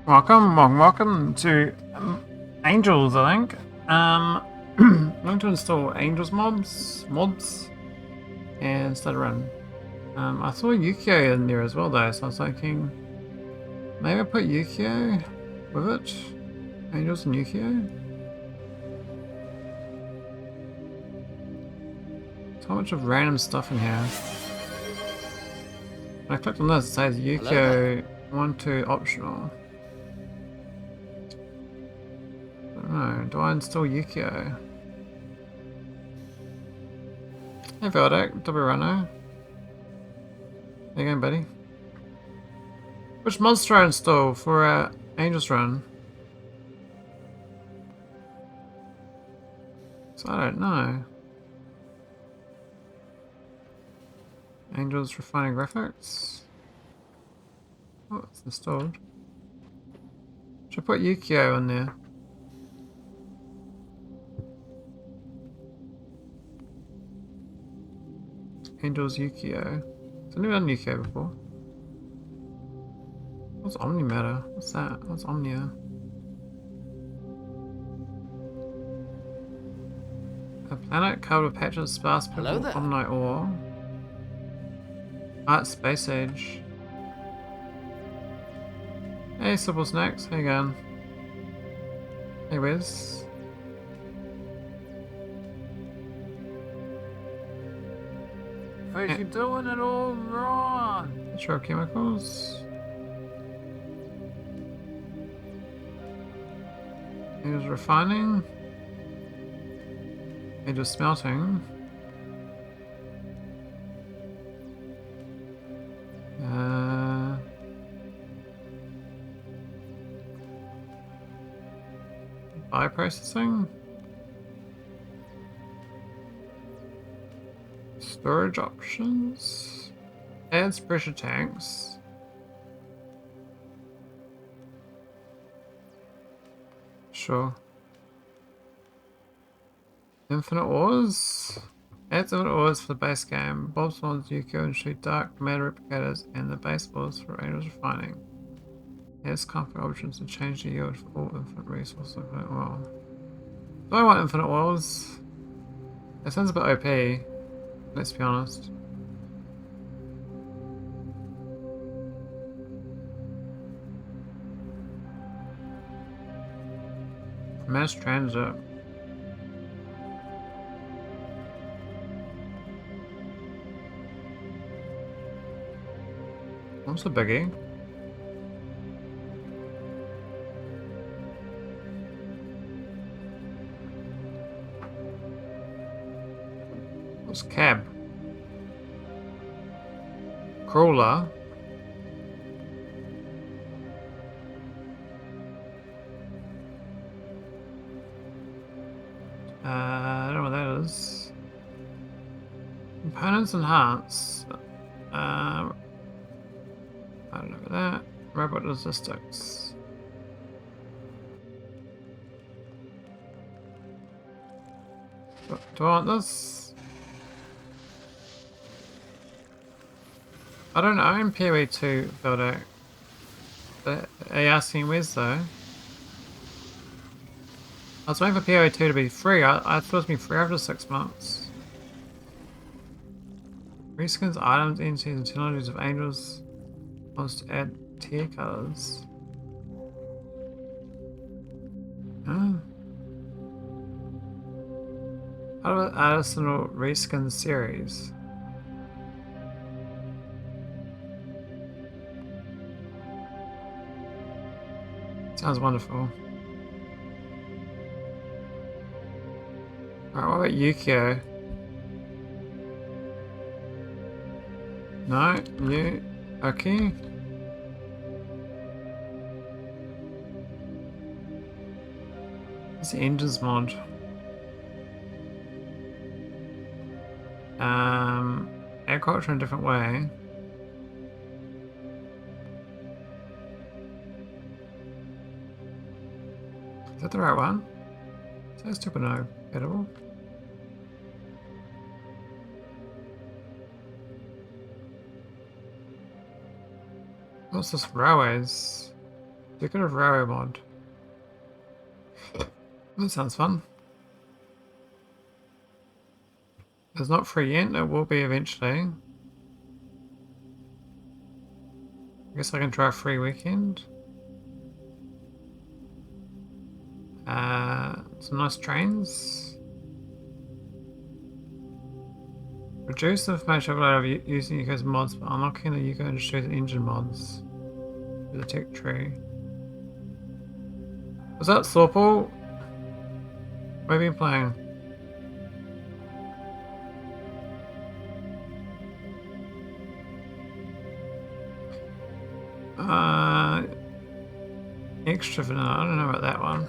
Welcome to Angels, I think. I'm going to install Angels mods, and start a run. I saw Yuoki in there as well though, so I was thinking maybe I put Yuoki with it. Angels and Yuoki. So much of random stuff in here. When I clicked on this, it says Yuoki 1-2 optional. I don't know, do I install Yuoki? Hey Veldak, double runner. How you going, buddy? Which monster I install for our Angels run? So I don't know. Angels refining graphics. Oh, it's installed. Should I put Yuoki in there? Angels Yuoki. I've never done Yuoki before. What's Omnimatter? What's that? What's Omnia? A planet covered with patches of sparse purple omnite ore. Art Space Age. Hey Simple Snacks, how you going? Hey Wes. You're doing it all wrong. Natural chemicals. Angels refining. Angels smelting. Bioprocessing. Storage options. Adds pressure tanks. Sure. Infinite ores. Adds infinite ores for the base game. Bulbs, mods, Yuoki, and shoot dark matter replicators, and the base ores for Angels refining. Adds config options to change the yield for all infinite resources. Well, do I want infinite ores? That sounds a bit OP. Let's be honest. Mass transit. What's a biggie? What's cab? Crawler. I don't know what that is. Components enhance. I don't know about that. Robot logistics. Do I want this? I don't own PoE 2 builder. Are you asking where's though? I was waiting for PoE 2 to be free. I thought it would be free after 6 months. Reskins items, entities, and technologies of Angels. Wants to add tier colors. Oh. Part of an artisanal reskin series. Sounds wonderful. Alright, what about Yuoki? No, you. Okay. It's the engines mod. Agriculture in a different way. Is that the right one? It says 2.0 edible. What's this? Railways. Decorative railway mod. That sounds fun. It's not free yet, it will be eventually. I guess I can try a free weekend. Some nice trains. Reduce the information overload of using Yuoko's mods, but unlocking the Yuoko Industry's engine mods. With the tech tree. What's up, Sorpal? What have you been playing? Extra vanilla. I don't know about that one.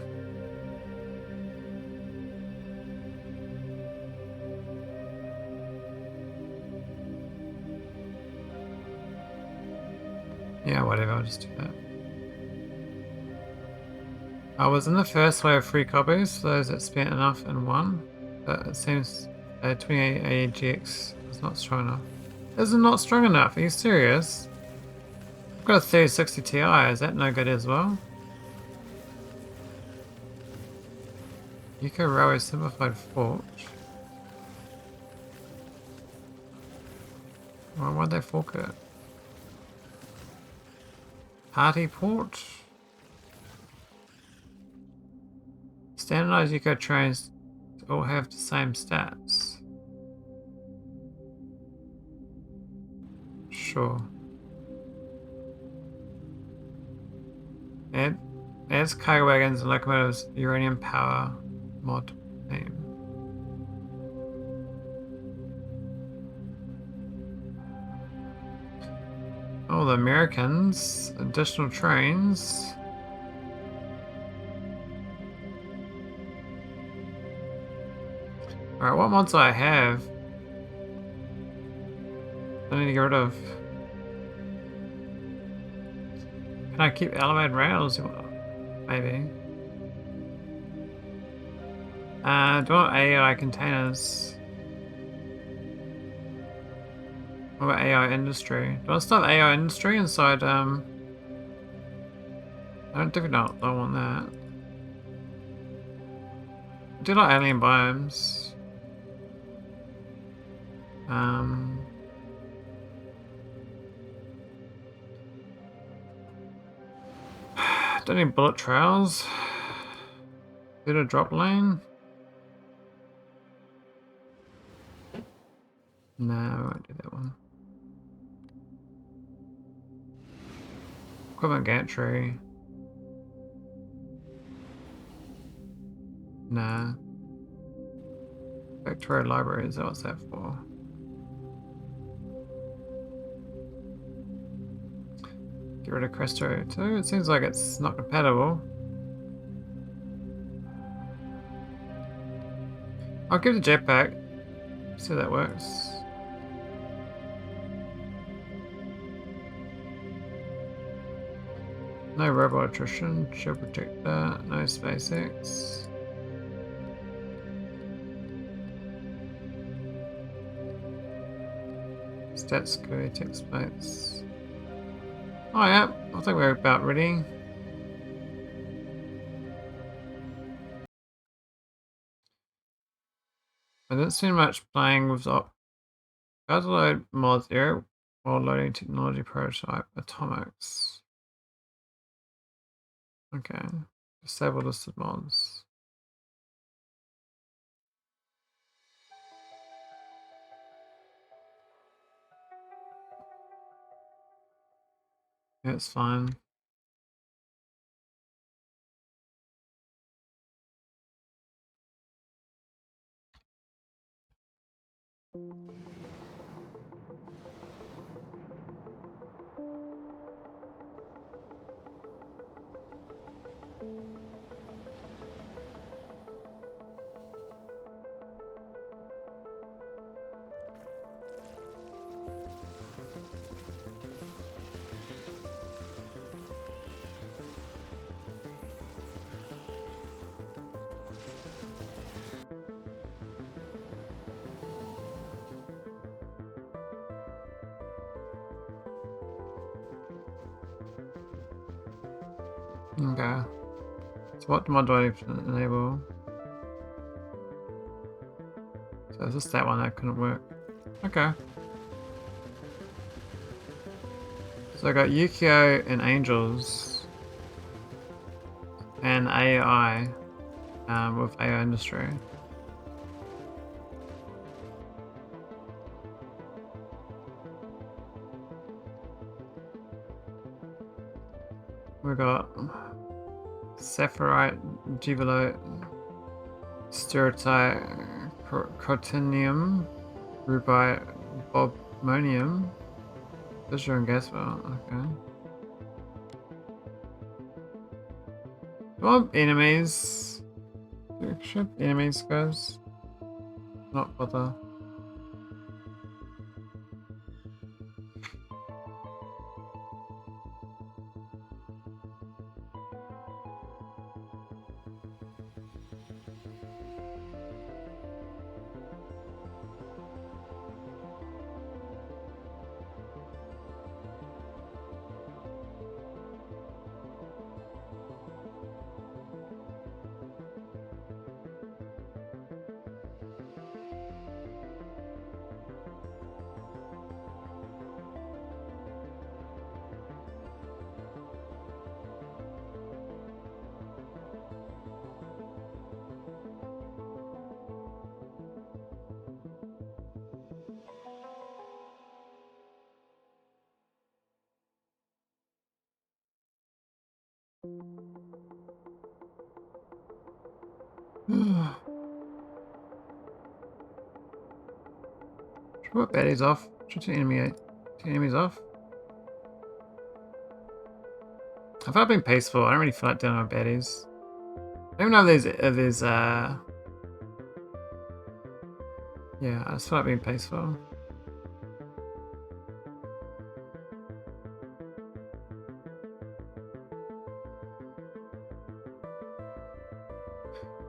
Yeah, whatever, I'll just do that. I was in the first wave of free copies for those that spent enough in one, but it seems 28 AGX is not strong enough. Is it not strong enough? Are you serious? I've got a 3060 Ti, is that no good as well? Yuoko Railway Simplified Forge. Well, why'd they fork it? Party Port? Standardized Yuoko trains all have the same stats. Sure. Adds cargo wagons and locomotives uranium power mod name. Oh, the Americans. Additional trains. Alright, what mods do I have? I need to get rid of. Can I keep elevated rails? Maybe. Do I want AAI containers? What about AAI Industry? Do I still have AAI Industry inside, I don't think I want that. I do like alien biomes. Don't need bullet trails. Did a drop lane? No, I won't do that one. Equipment gantry. Nah. Factorio library, is that what's that for? Get rid of Cresto too. It seems like it's not compatible. I'll give the jetpack. See how that works. No robot attrition. Shield protector. No SpaceX. Stats security text plates. Oh yeah, I think we're about ready. I didn't spend much playing with how to load mods here while loading technology prototype atomics. Okay, disable listed mods. Yeah, it's fine. Okay. So what mod do I need to enable? So it's just that one that couldn't work. Okay. So I got Yuoki and Angels and AAI with AAI Industry. We got Saphirite, Jivolite, Stiratite, Cortinium, Rubite, Bobmonium, Fissure and Gaswell. Okay. Come on, enemies. Should enemies, guys? Not bother. Should put baddies off. Should turn enemies off. I feel like being peaceful. I don't really feel like dealing with baddies. I don't even know if there's yeah, I just feel like being peaceful.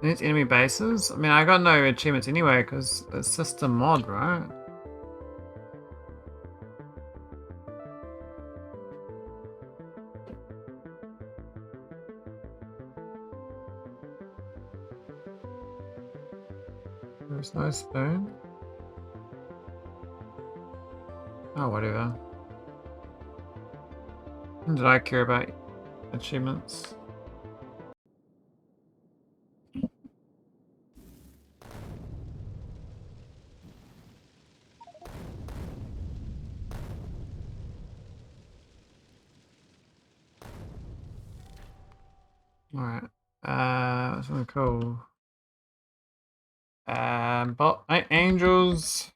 Needs enemy bases? I mean, I got no achievements anyway, because it's just a mod, right? There's no spoon. Oh, whatever. When did I care about achievements? Alright. Something cool. But angels.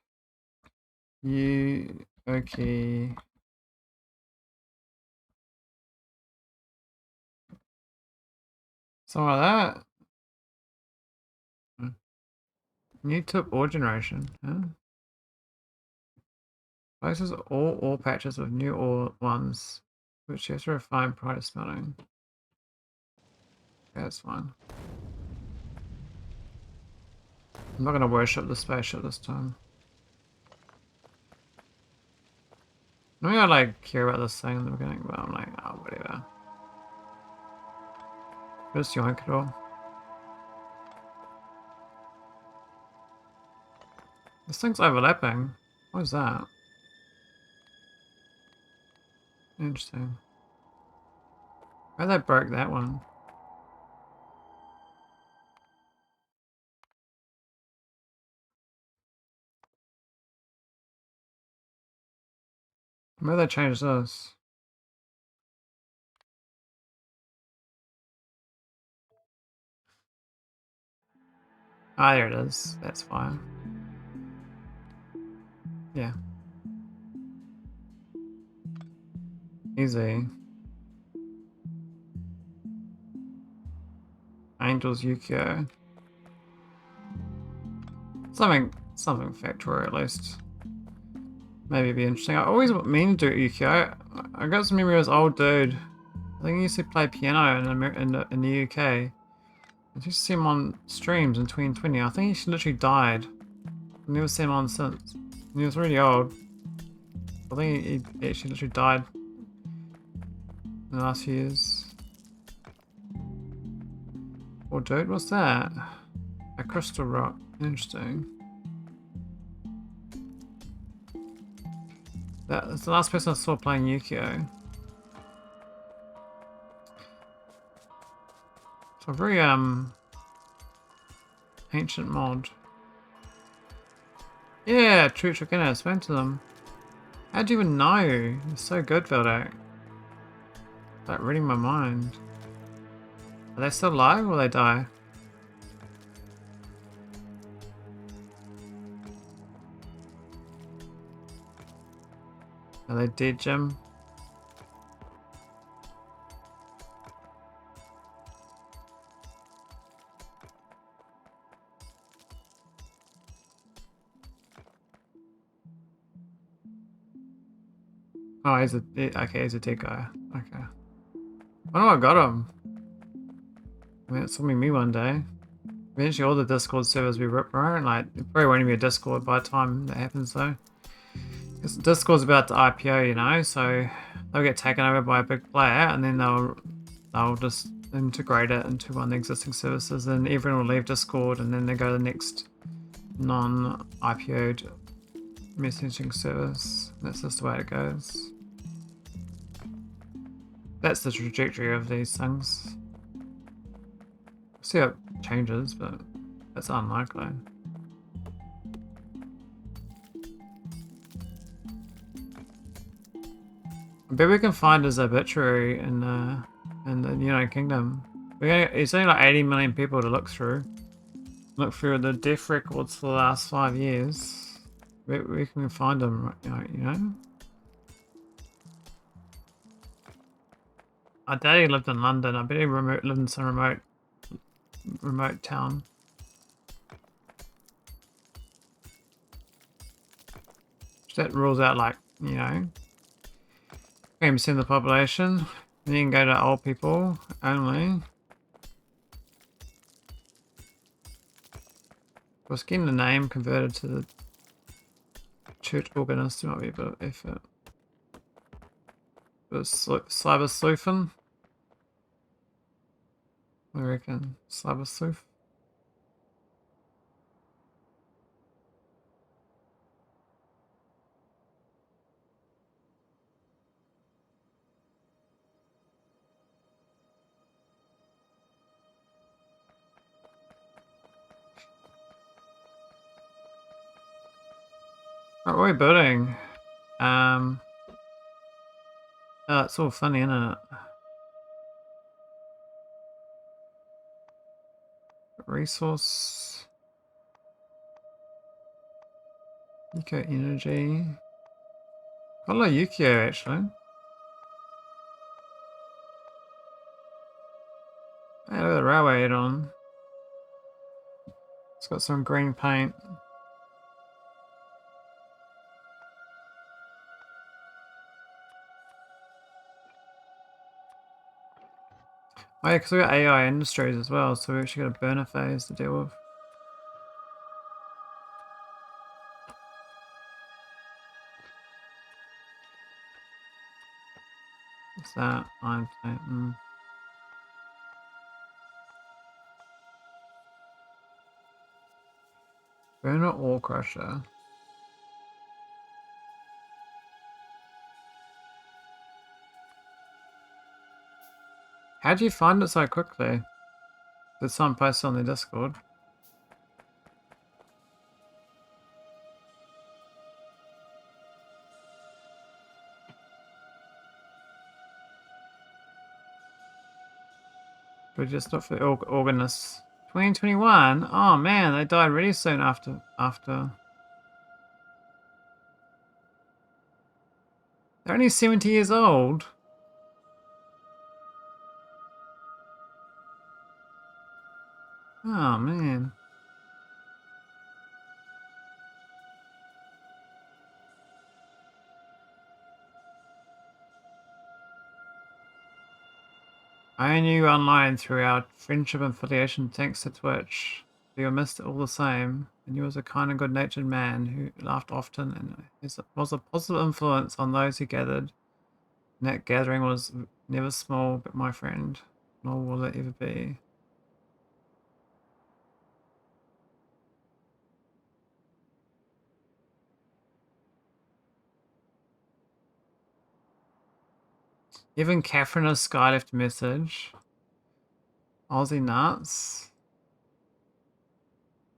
You okay? Something like that. New tip ore generation. Huh? Places all ore patches with new ore ones, which you have to refine prior to smelting. Okay, that's fine. I'm not gonna worship the spaceship this time. Maybe I like care about this thing in the beginning, but I'm like, oh, whatever. Just yoink it all. This thing's overlapping. What is that? Interesting. Why they broke that one? Maybe they changed this. Ah, there it is. That's fine. Yeah. Easy. Angels Yuoki. Something Factorio at least. Maybe it'd be interesting. I always mean to do Yuoki. I got some memory of this old dude. I think he used to play piano in the UK. I used to see him on streams in 2020. I think he literally died. I've never seen him on since. He was really old. I think he actually literally died in the last few years. Or dirt? What's that? A crystal rock. Interesting. That's the last person I saw playing Yuoki. So a very ancient mod. Yeah, true I spoke to them. How'd you even know? You're so good, Vildak. Like reading my mind. Are they still alive or will they die? Are they dead, Jim? Oh, he's he's a dead guy. Okay. I know I got him. I mean, it's gonna be me one day. Eventually all the Discord servers will be ripped, right? Like, it probably won't even be a Discord by the time that happens though. Because Discord's about to IPO, you know, so they'll get taken over by a big player and then they'll just integrate it into one of the existing services and everyone will leave Discord and then they go to the next non-IPO'd messaging service. That's just the way it goes. That's the trajectory of these things. See how it changes, but that's unlikely. I bet we can find his obituary in the United Kingdom. It's only like 80 million people to look through. Look through the death records for the last 5 years. We can find him, you know. I doubt he lived in London. I bet he lived in some remote town. That rules out, like, you know, 20% of the population. Then you can go to old people only. Of course, getting the name converted to the church organist might be a bit of effort. But Cyber Sleufen? I reckon. Cyber Sleuth? What are we building? Oh, it's all funny, isn't it? Resource. Yuoko Energy. Got a lot of Yukio actually. Hey, look at the railway head on. It's got some green paint. Oh yeah, because we got AAI Industries as well, so we actually got a burner phase to deal with. What's that? Iron plate. Burner ore crusher. How'd you find it so quickly? Did someone post it on the Discord? We just looked for the organists. 2021? Oh man, they died really soon after. They're only 70 years old. Oh man. I knew you online through our friendship and affiliation thanks to Twitch. You were missed all the same, and you was a kind and good-natured man who laughed often and was a positive influence on those who gathered. And that gathering was never small, but my friend, nor will it ever be. Even Catherine of Sky left a message. Aussie nuts.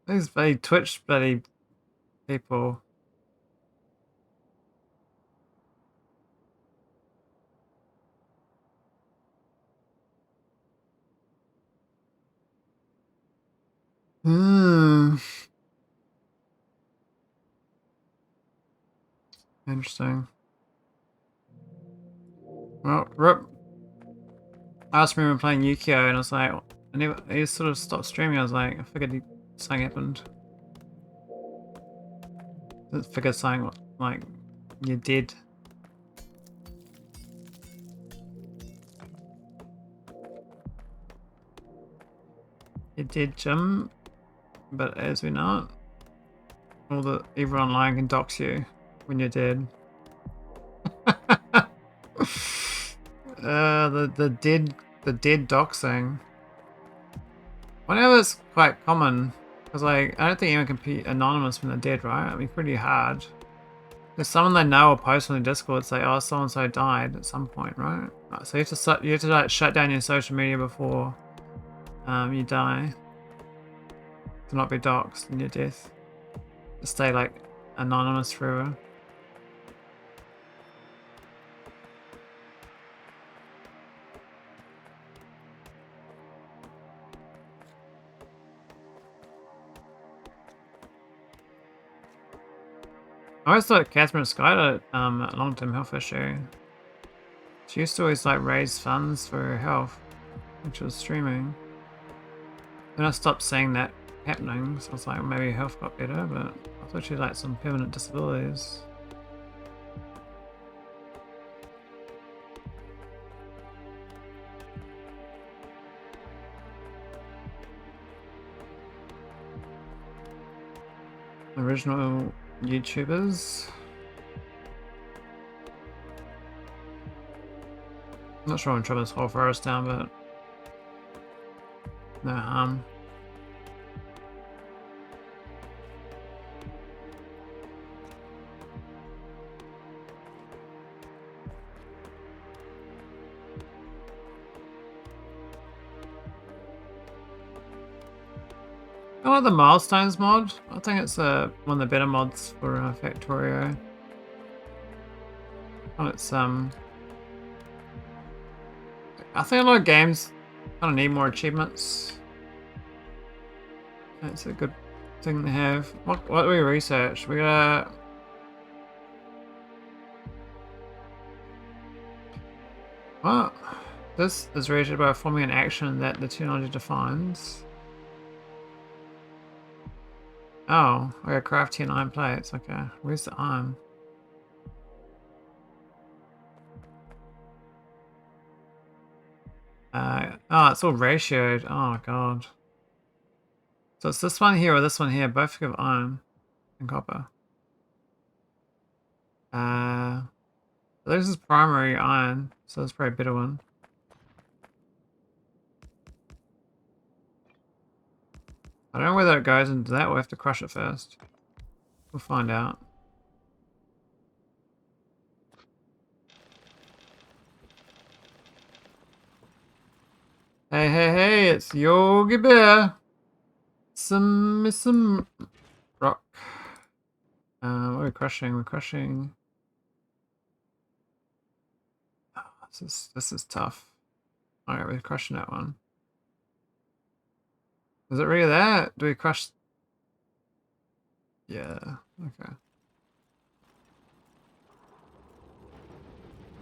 These bloody Twitch bloody people. Hmm. Interesting. Well, rip. I just remember playing Yuoki and I was like, he sort of stopped streaming. I was like, I figured something happened. I figured something like you're dead. You're dead, Jim. But as we know, everyone online can dox you when you're dead. The dead doxing. Whenever it's quite common, because like I don't think anyone can be anonymous when they're dead, right? I mean, pretty hard. There's someone they know will post on the Discord say, "Oh, so and so died at some point," right? So you have to like shut down your social media before you die to not be doxed in your death. To stay like anonymous forever. I always thought Catherine Sky had a long-term health issue. She used to always like raise funds for her health, which was streaming. Then I stopped seeing that happening, so I was like, maybe her health got better, but I thought she had like some permanent disabilities. Original YouTubers. I'm not sure I'm trying this whole forest down, but no harm. I like the milestones mod. I think it's one of the better mods for Factorio. And it's I think a lot of games kind of need more achievements. It's a good thing to have. What do we research? We got well, this is rated by forming an action that the technology defines. Oh, I got craft 10 iron plates. Okay, where's the iron? Oh, it's all ratioed. Oh god. So it's this one here or this one here. Both give iron and copper. This is primary iron, so it's probably a better one. I don't know whether it goes into that. We'll have to crush it first. We'll find out. Hey, it's Yogi Bear. Some rock. What are we crushing? We're crushing. Oh, this is tough. Alright, we're crushing that one. Is it really that? Do we crush? Yeah, okay.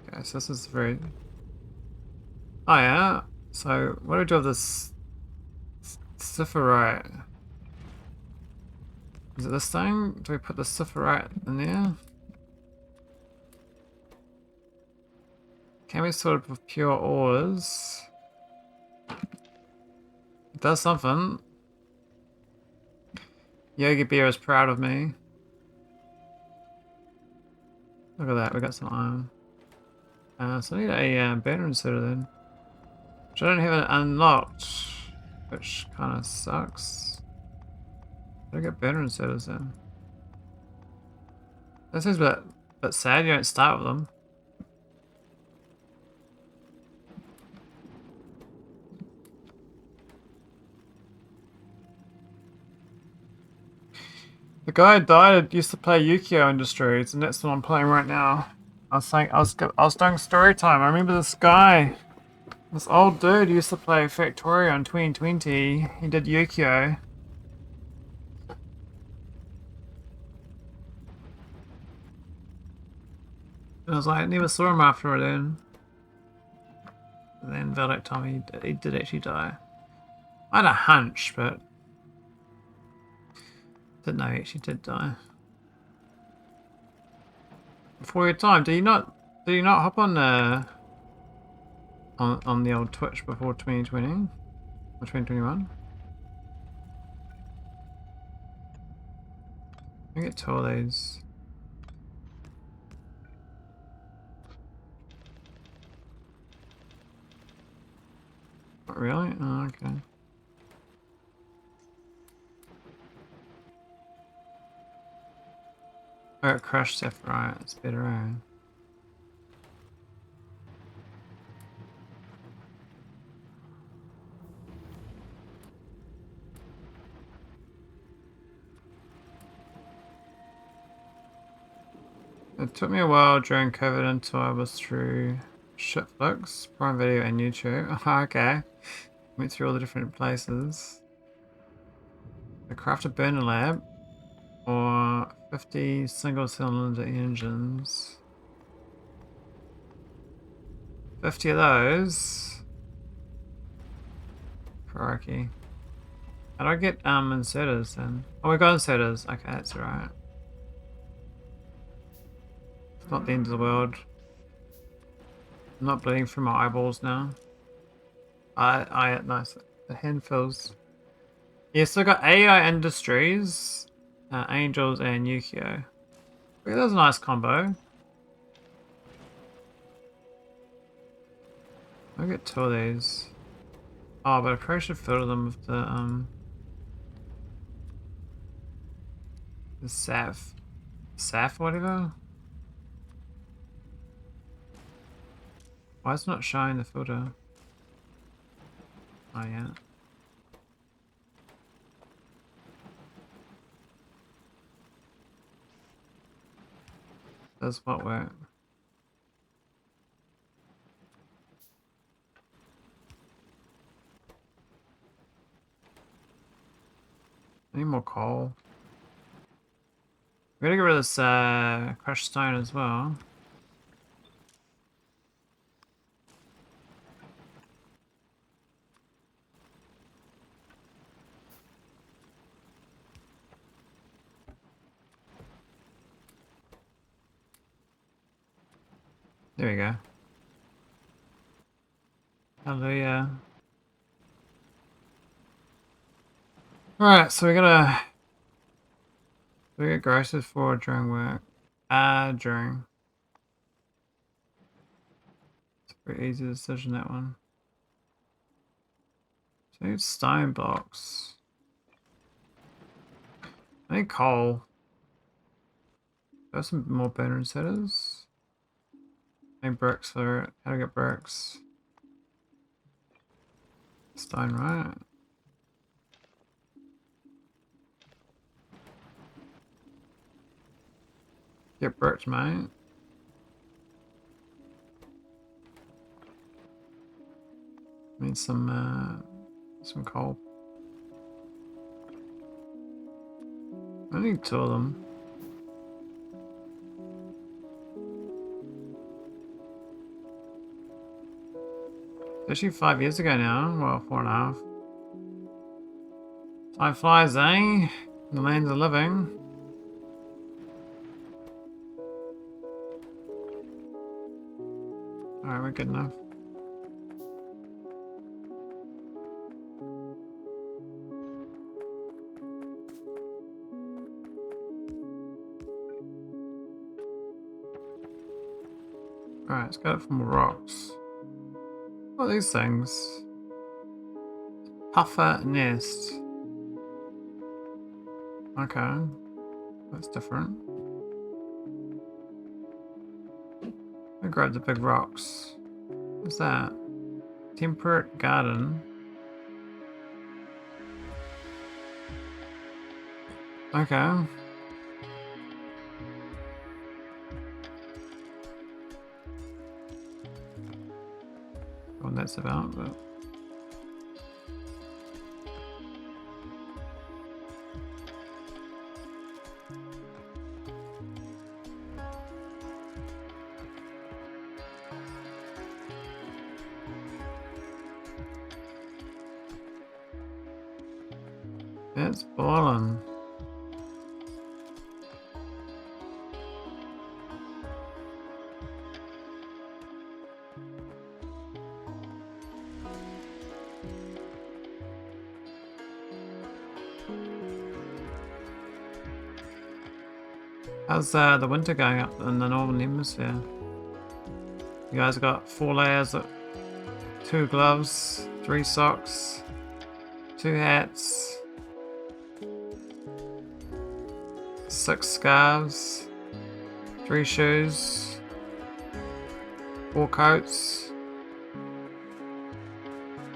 Okay, so this is very... Oh yeah, so what do we do with this Saphirite? Is it this thing? Do we put the Saphirite in there? Can we sort of with pure ores? It does something. Yogi Bear is proud of me. Look at that, we got some iron. So I need a burner inserter then. Which I don't have it unlocked. Which kind of sucks. I get burner inserters then. That seems a bit sad you don't start with them. The guy who died used to play Yuoki Industries, and that's what I'm playing right now. I was doing story time. I remember this guy, this old dude used to play Factorio in 2020. He did Yuoki. And I was like, I never saw him after then. And then Velvet told me he did actually die. I had a hunch, but didn't know he actually did die. Before your time, did you not hop on on the old Twitch before 2020 or 2021? I get two of these. Not really? Oh, okay. I got crushed Saphirite, it's better, eh? It took me a while during COVID until I was through Shitflix, Prime Video and YouTube. Okay. Went through all the different places. I crafted burner lab or 50 single cylinder engines. 50 of those. Crikey. How do I get inserters then? Oh, we got inserters. Okay, that's alright. It's not the end of the world. I'm not bleeding through my eyeballs now. Nice. The hand fills. Yeah, so I got AAI Industries, Angels, and Yukio. Okay, that was a nice combo. I'll get two of these. Oh, but I probably should filter them with the Saf whatever. Why is it not showing the filter? Oh yeah. Does what work? I need more coal. We gotta get rid of this crushed stone as well. There we go. Hallelujah. Alright, so we get grosses for during work. During. It's a pretty easy decision, that one. So I need stone blocks. I need coal. There's some more burner insetters. I need bricks for it. How to get bricks? Stone, right? Get bricks, mate. Need some coal. I need two of them. Actually 5 years ago now. Well, 4.5. Time flies, eh? The land of living. Alright, we're good enough. Alright, let's get it from the rocks. What are these things? Puffer nest. Okay. That's different. I grabbed the big rocks. What's that? Temperate garden. Okay. what that's about, but it's boiling. How's the winter going up in the northern hemisphere? You guys got 4 layers of 2 gloves, 3 socks, 2 hats, 6 scarves, 3 shoes, 4 coats,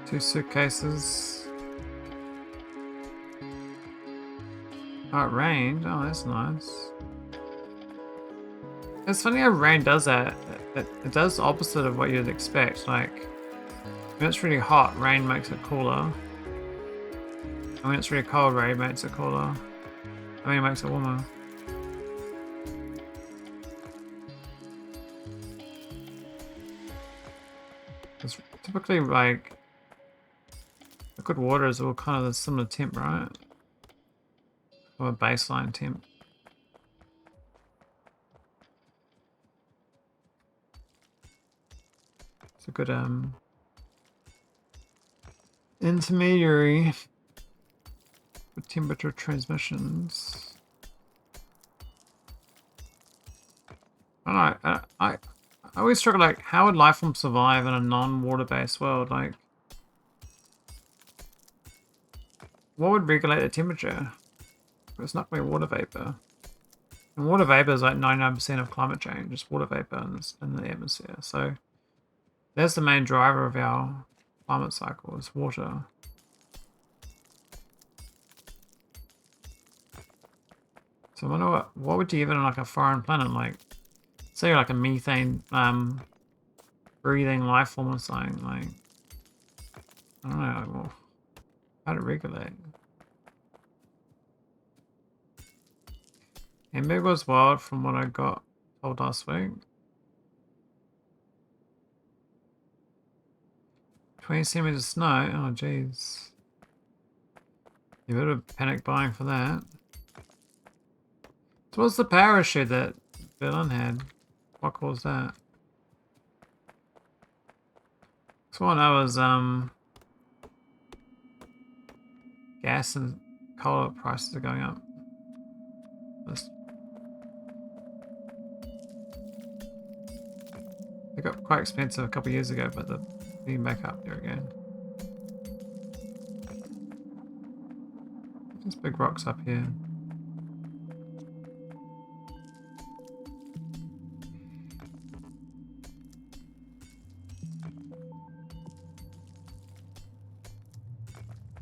2 suitcases. Oh, it rained. Oh, that's nice. It's funny how rain does that. It does the opposite of what you'd expect. Like, when it's really hot, rain makes it cooler. And when it's really cold, rain makes it cooler. I mean, it makes it warmer. It's typically like liquid water is all kind of the similar temp, right? Or a baseline temp. It's a good intermediary for temperature transmissions. I don't know. I always struggle, like, how would life form survive in a non-water-based world? Like, what would regulate the temperature? It's not going to be water vapor. And water vapor is like 99% of climate change, just water vapor in the atmosphere. So that's the main driver of our climate cycle, is water. So I wonder what would you even on like a foreign planet, like say you're like a methane breathing life form or something, like I don't know, well, how to regulate. Hamburg was wild from what I got told last week. 20 centimeters of snow, oh jeez. You better panic buying for that. So what's the power issue that Berlin had? What caused that? So what I know is gas and coal prices are going up. They got quite expensive a couple of years ago, but they're getting back up there again. There's big rocks up here.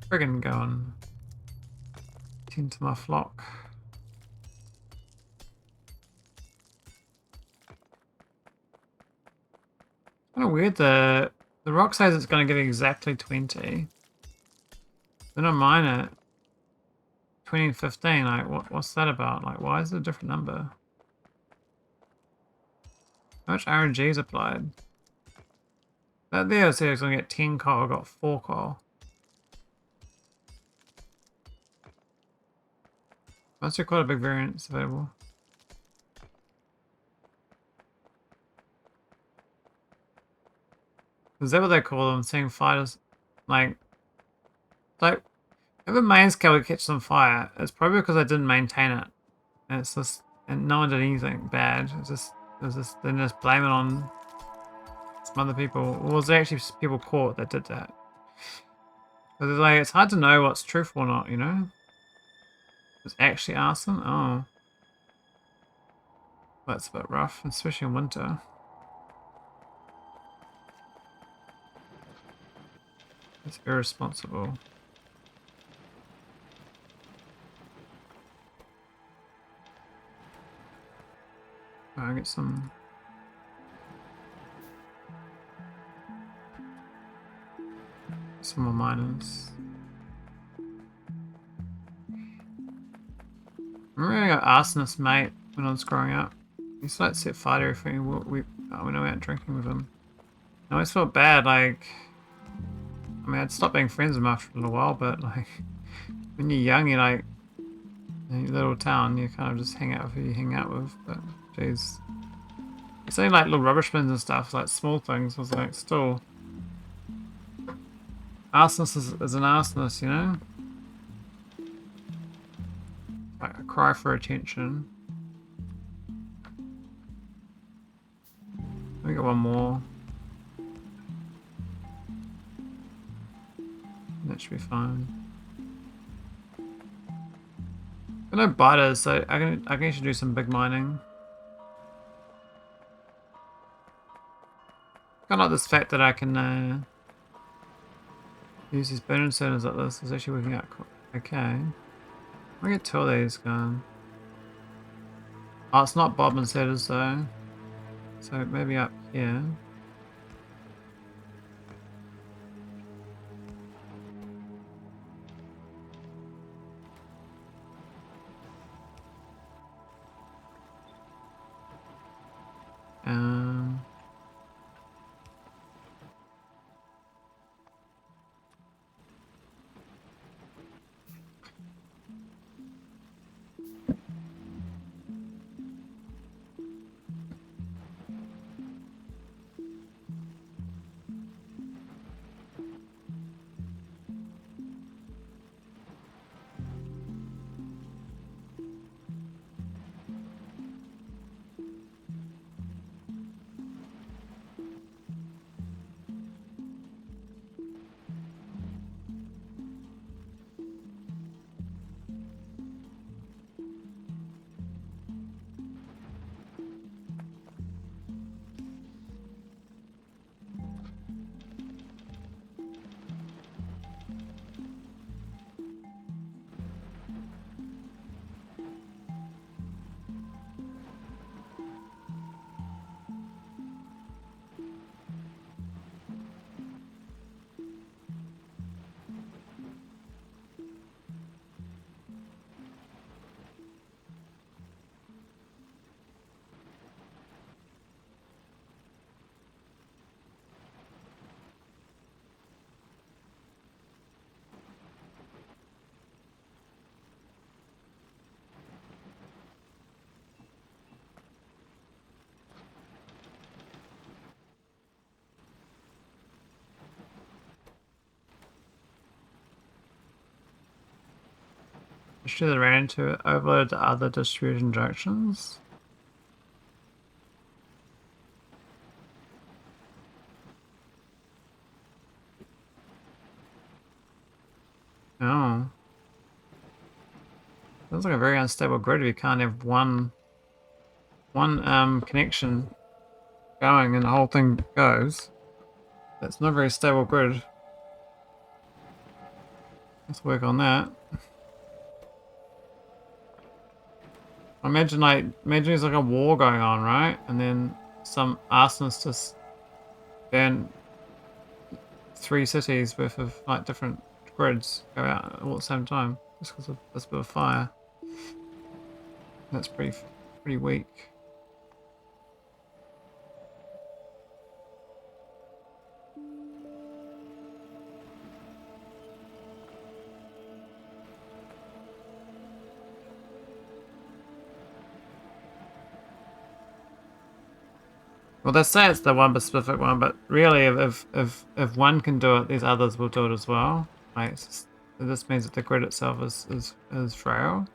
Friggin' go and tend to my flock. Kind of weird. The rock says it's going to get exactly 20. Then I mine it 2015. Like, what's that about? Like, why is it a different number? How much RNG is applied? That there said it's going to get 10 coal. I got 4 coal. Must be quite a big variance available. Is that what they call them? Seeing fighters, like if a main scale would catch on fire, it's probably because I didn't maintain it, and it's just, and no one did anything bad. It was just then just blame it on some other people. Or was there actually people caught that did that? Because it's like it's hard to know what's truthful or not, you know. It's actually arson. Oh, that's a bit rough, especially in winter. It's irresponsible. I get some. Some more miners. I remember I got arsonist mate when I was growing up. He used to like set fire to everything when I went out drinking with him. I always felt bad, like, I mean, I'd stopped being friends with him after a little while, but like, when you're young, you're like, in your little town, you kind of just hang out with who you hang out with, but jeez. It's only like little rubbish bins and stuff, like small things, was like, still. Arsonist is an arsonist, you know? Like a cry for attention. Let me get one more. That should be fine. Got no biters, so I can actually do some big mining. Kind of like this fact that I can use these burn inserters like this. It's actually working out okay. I'll get 2 of these going. Oh, it's not bob inserters though. So maybe up here. Um, should have ran into overload to other distribution junctions. Oh. Sounds like a very unstable grid if you can't have one connection going and the whole thing goes. That's not a very stable grid. Let's work on that. Imagine there's like a war going on, right? And then some arsonists just burn 3 cities worth of like different grids go out all at the same time just because of this bit of fire. That's pretty weak. Well, they say it's the one specific one, but really, if one can do it, these others will do it as well. Like, this means that the grid itself is frail.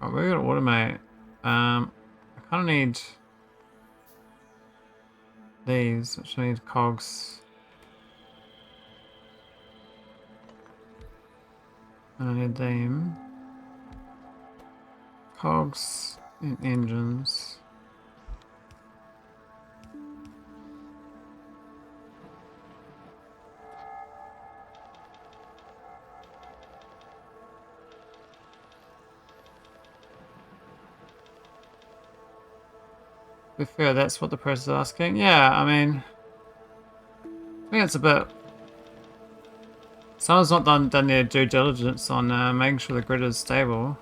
Oh, we're gonna automate. I kind of need these, which I need cogs. And I need them. Cogs and engines. be fair, that's what the press is asking. Yeah, I mean, I think it's a bit. Someone's not done their due diligence on making sure the grid is stable.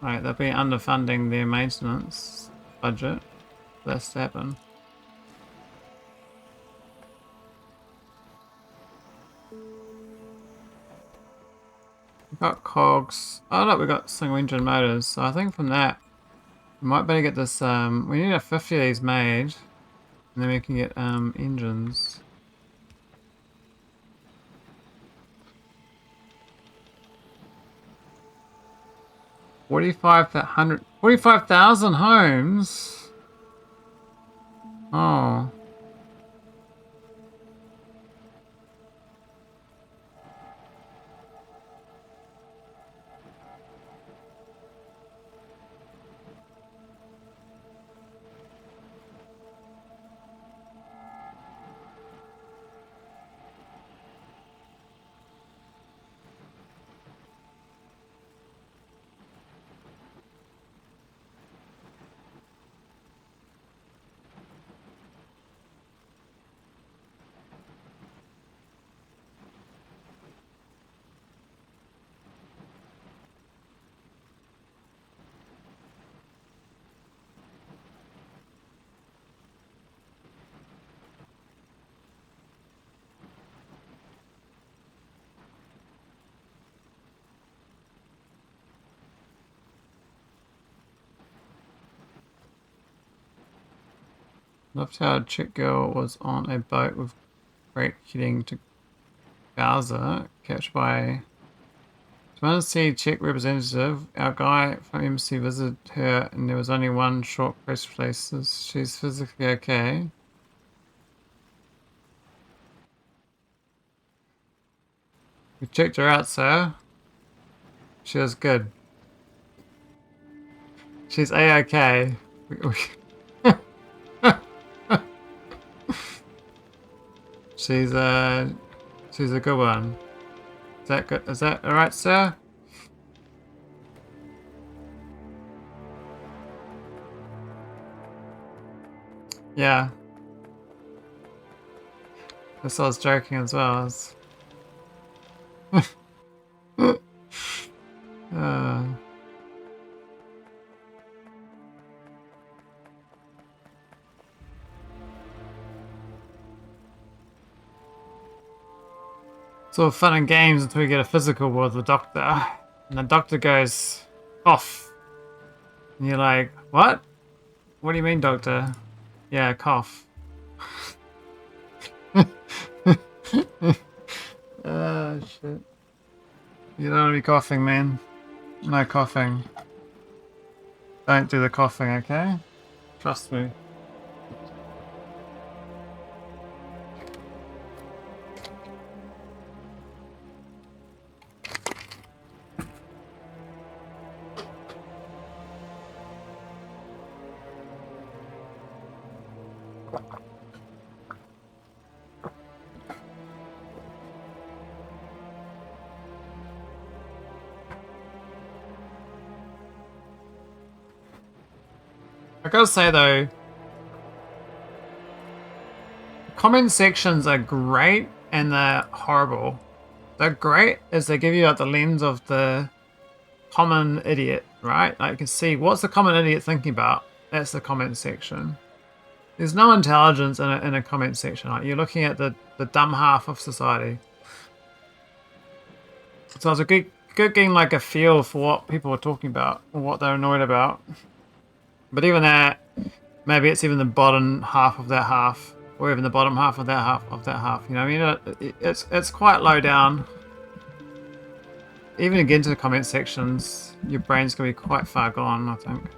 Right, they've been underfunding their maintenance budget. That's to happen. We've got cogs. Oh look, we've got single engine motors. So I think from that, we might better get this. We need a 50 of these made, and then we can get engines. 45,000 homes. Oh. Loved how a chick girl was on a boat with freight heading to Gaza, captured by Tennessee Czech representative. Our guy from embassy visited her, and there was only one short press release. She's physically okay. We checked her out, sir. She was good. She's A-OK. She's a good one. Is that good? Is that alright, sir? Yeah. That's what I was joking as well. uh, it's all fun and games until we get a physical with the doctor. And the doctor goes, cough. And you're like, what? What do you mean, doctor? Yeah, cough. Oh, shit. You don't want to be coughing, man. No coughing. Don't do the coughing, okay? Trust me. I gotta say though, comment sections are great and they're horrible. They're great as they give you like the lens of the common idiot, right? Like you can see what's the common idiot thinking about. That's the comment section. There's no intelligence in a comment section. Like you're looking at the dumb half of society. So it's a good getting like a feel for what people are talking about or what they're annoyed about. But even that, maybe it's even the bottom half of that half, or even the bottom half of that half of that half. You know, I mean, it's quite low down. Even again to the comment sections, your brain's gonna be quite far gone, I think.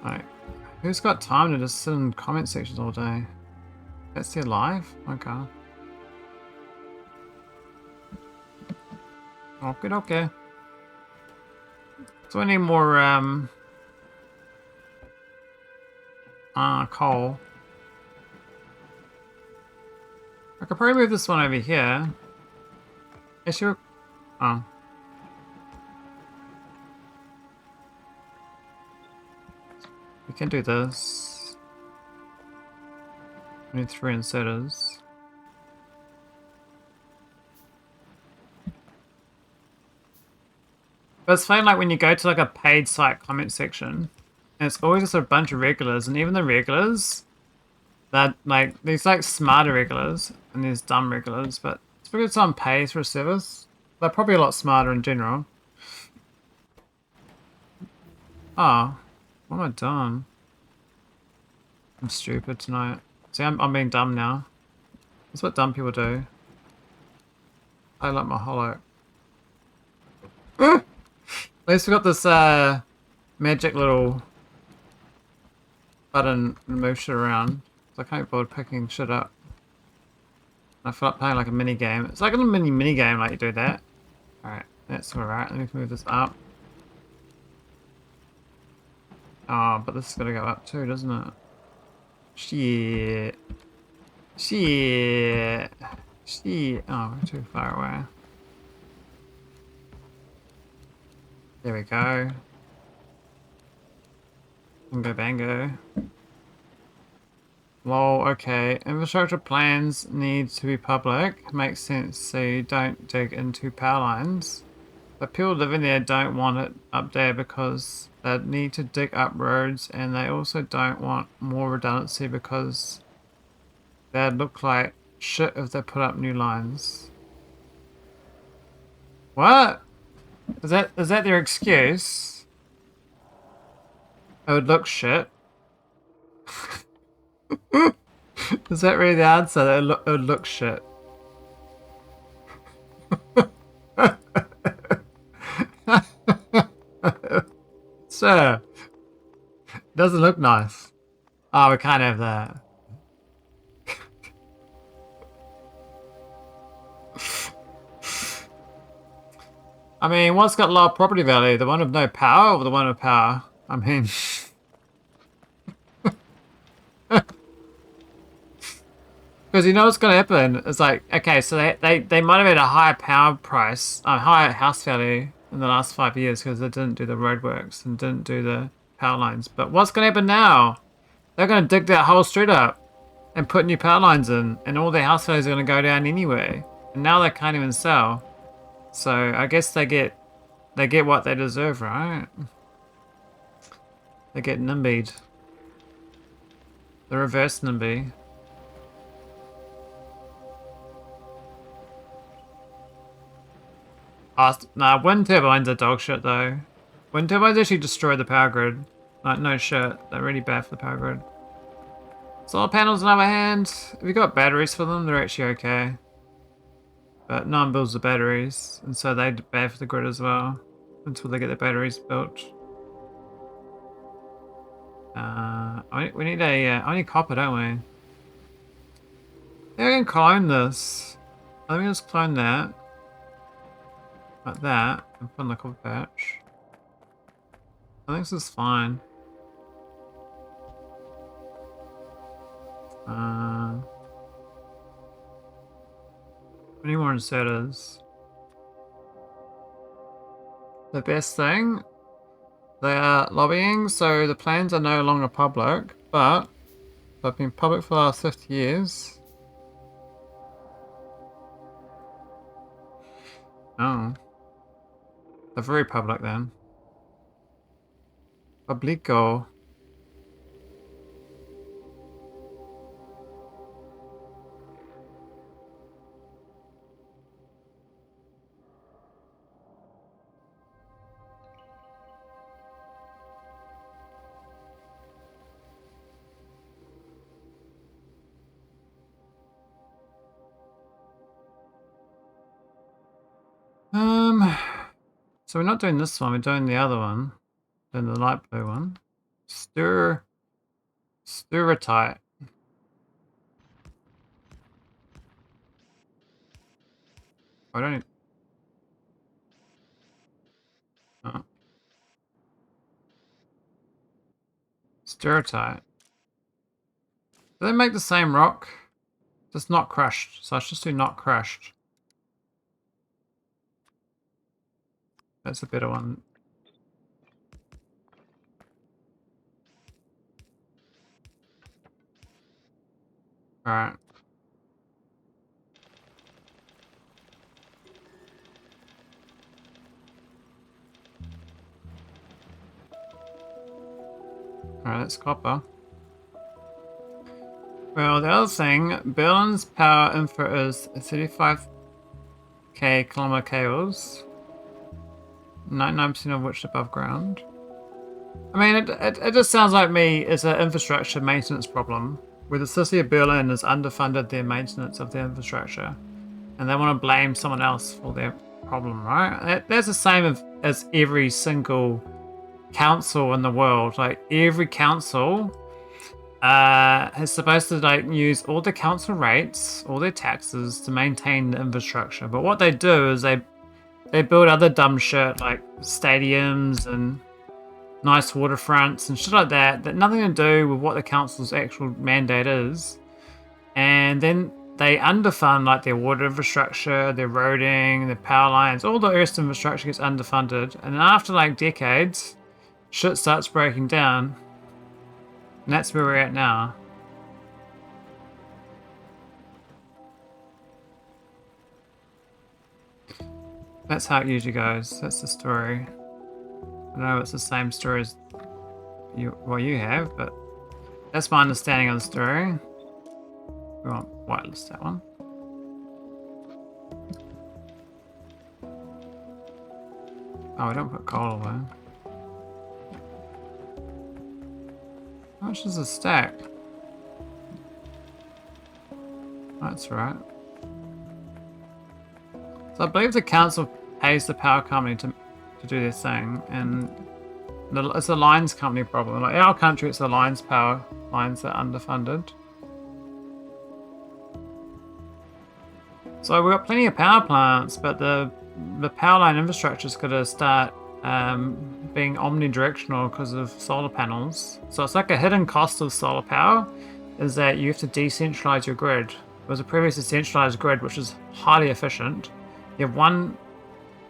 Right, who's got time to just sit in comment sections all day? That's their life. Okay. Okay. So we need more coal. I could probably move this one over here. Actually, oh. We can do this. We need 3 inserters. But it's funny, like when you go to like a paid site comment section, and it's always just a bunch of regulars, and even the regulars, that like there's like smarter regulars and there's dumb regulars, but it's because someone pays for a service. They're probably a lot smarter in general. Oh, what am I doing? I'm stupid tonight. See, I'm being dumb now. That's what dumb people do. I like Maholic. At least we got this magic little button to move shit around. So I can't be bothered picking shit up. I feel like playing like a mini game. It's like a little mini game, like you do that. Alright, that's alright. Let me move this up. Oh, but this is gonna go up too, doesn't it? Shit. Shit. Shit. Oh, we're too far away. There we go. Bingo bango. Lol, okay. Infrastructure plans need to be public. Makes sense so you don't dig into power lines. But people living there don't want it up there because they need to dig up roads, and they also don't want more redundancy because they'd look like shit if they put up new lines. What? Is that their excuse? It would look shit. Is that really the answer? That it would look shit. Sir, it doesn't look nice. Oh, we can't have that. I mean, what's got low property value? The one with no power or the one with power? I mean... Because you know what's going to happen? It's like, okay, so they might have had a higher power price, a higher house value in the last 5 years because they didn't do the roadworks and didn't do the power lines. But what's going to happen now? They're going to dig that whole street up and put new power lines in, and all their house values are going to go down anyway. And now they can't even sell. So I guess they get what they deserve, right? They get nimbied. The reverse nimby. Oh, nah, wind turbines are dog shit though. Wind turbines actually destroy the power grid. Like, no shit. They're really bad for the power grid. Solar panels, on the other hand, if you got batteries for them, they're actually okay. But no one builds the batteries, and so they're bad for the grid as well. Until they get the batteries built. We need I need copper, don't we? Yeah, we can clone this. Let me just clone that. Like that, and put in the copper patch. I think this is fine. We need more inserters. The best thing, they are lobbying, so the plans are no longer public, but they've been public for the last 50 years. Oh. They're very public then. Publico. So we're not doing this one, we're doing the other one. Doing the light blue one. Stiratite. I don't... Oh. Stiratite. Do they make the same rock? Just not crushed. So I should just do not crushed. That's a better one. Alright. Alright, that's copper. Well, the other thing, Berlin's power infra is 35k kilometer cables, 99% of which above ground. I mean, it just sounds like me it's an infrastructure maintenance problem, where the city of Berlin has underfunded their maintenance of their infrastructure, and they want to blame someone else for their problem, right? That's the same as every single council in the world. Like, every council is supposed to like use all the council rates, all their taxes to maintain the infrastructure. But what they do is they build other dumb shit like stadiums and nice waterfronts and shit like that nothing to do with what the council's actual mandate is. And then they underfund like their water infrastructure, their roading, their power lines, all the earth infrastructure gets underfunded. And then after like decades, shit starts breaking down. And that's where we're at now. That's how it usually goes. That's the story. I know it's the same story as you have, but that's my understanding of the story. We want whitelist that one. Oh, we don't put coal away. How much is a stack? That's right. So I believe the council pays the power company to do their thing, and it's a lines company problem. Like in our country, it's the lines power lines that are underfunded. So we've got plenty of power plants, but the power line infrastructure's got to start being omnidirectional because of solar panels. So it's like a hidden cost of solar power is that you have to decentralize your grid. There was a previously centralized grid which is highly efficient. You have one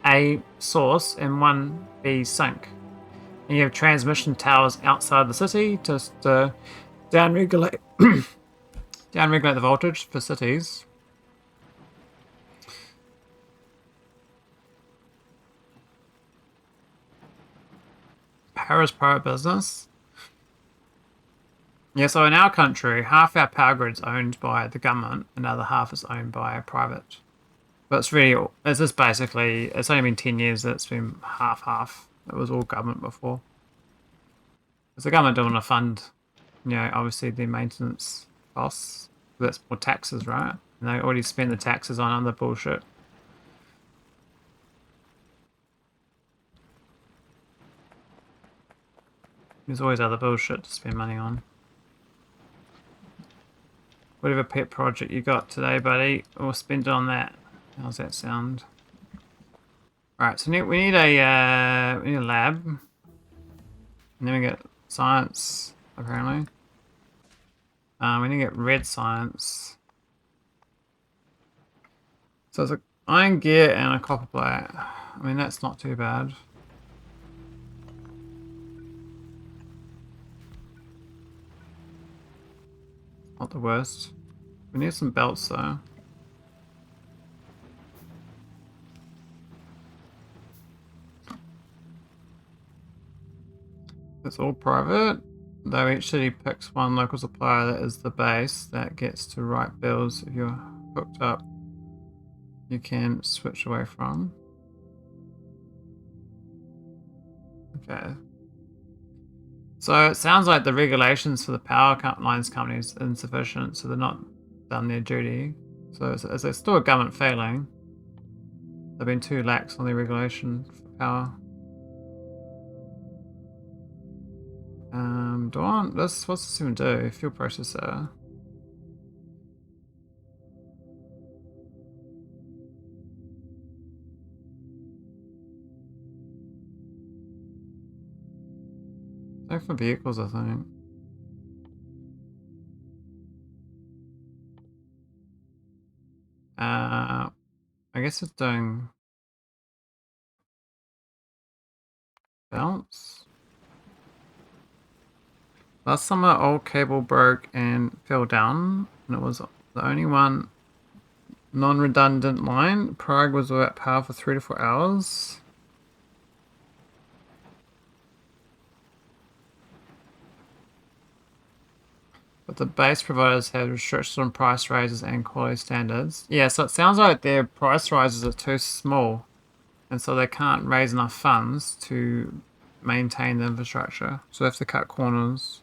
A source and one B sink. And you have transmission towers outside the city to down-regulate down-regulate the voltage for cities. Power is private business. Yeah, so in our country, half our power grid's owned by the government, and the other half is owned by a private. But it's just basically, it's only been 10 years that it's been half-half. It was all government before. Because the government don't want to fund, obviously the maintenance costs. That's more taxes, right? And they already spent the taxes on other bullshit. There's always other bullshit to spend money on. Whatever pet project you got today, buddy, we'll spend it on that. How's that sound? Alright, so we need a lab. And then we get science, apparently. We need to get red science. So it's an iron gear and a copper plate. I mean, that's not too bad. Not the worst. We need some belts though. It's all private, though each city picks one local supplier that is the base that gets to write bills if you're hooked up. You can switch away from. Okay. So it sounds like the regulations for the power lines company is insufficient, so they're not done their duty. So it's still a government failing. They've been too lax on their regulation for power. Do I want this? What's this even do? Fuel processor. Same for vehicles, I think. I guess it's doing belts. Last summer, old cable broke and fell down. and it was the only one non-redundant line. Prague was without power for 3 to 4 hours. But the base providers had restrictions on price raises and quality standards. Yeah, so it sounds like their price rises are too small, and so they can't raise enough funds to maintain the infrastructure. So they have to cut corners.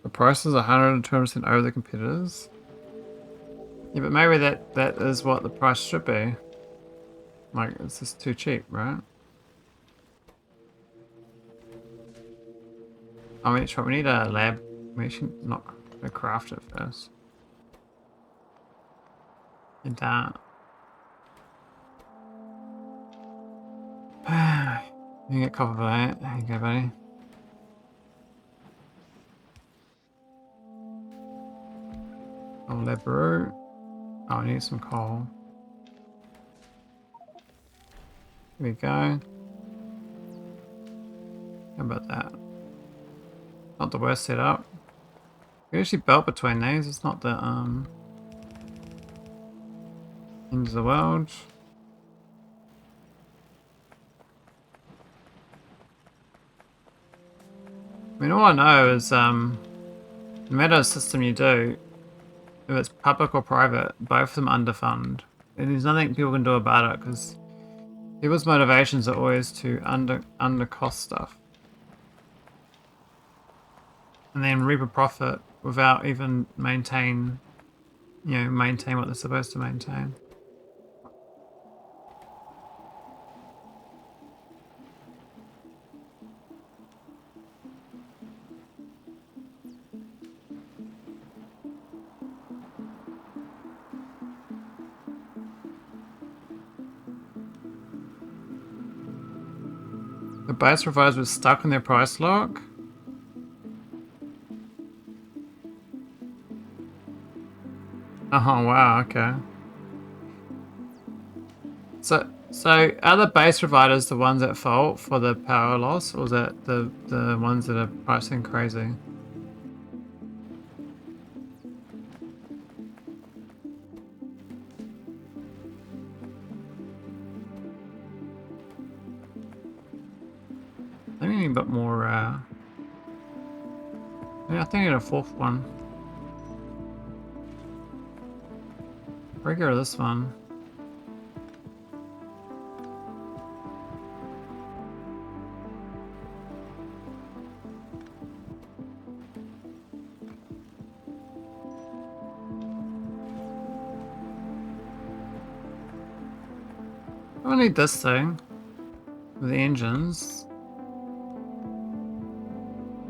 The price is 120% over the competitors. Yeah, but maybe that is what the price should be. Like, it's just too cheap, right? I mean, we need a lab. We should not craft it first. And you get copper for that. There you go, buddy. Oh, lab brew. Oh, I need some coal. Here we go. How about that? Not the worst setup. We can actually belt between these. It's not the end of the world. I mean, all I know is no matter the system you do, if it's public or private, both of them underfund. And there's nothing people can do about it because people's motivations are always to undercost stuff. And then reap a profit without even maintain what they're supposed to maintain. The base providers were stuck in their price lock. Oh wow, okay. So are the base providers the ones at fault for the power loss, or is that the ones that are pricing crazy? I think we need a bit more. Yeah, I think I need a fourth one. Regular this one. I need this thing with the engines.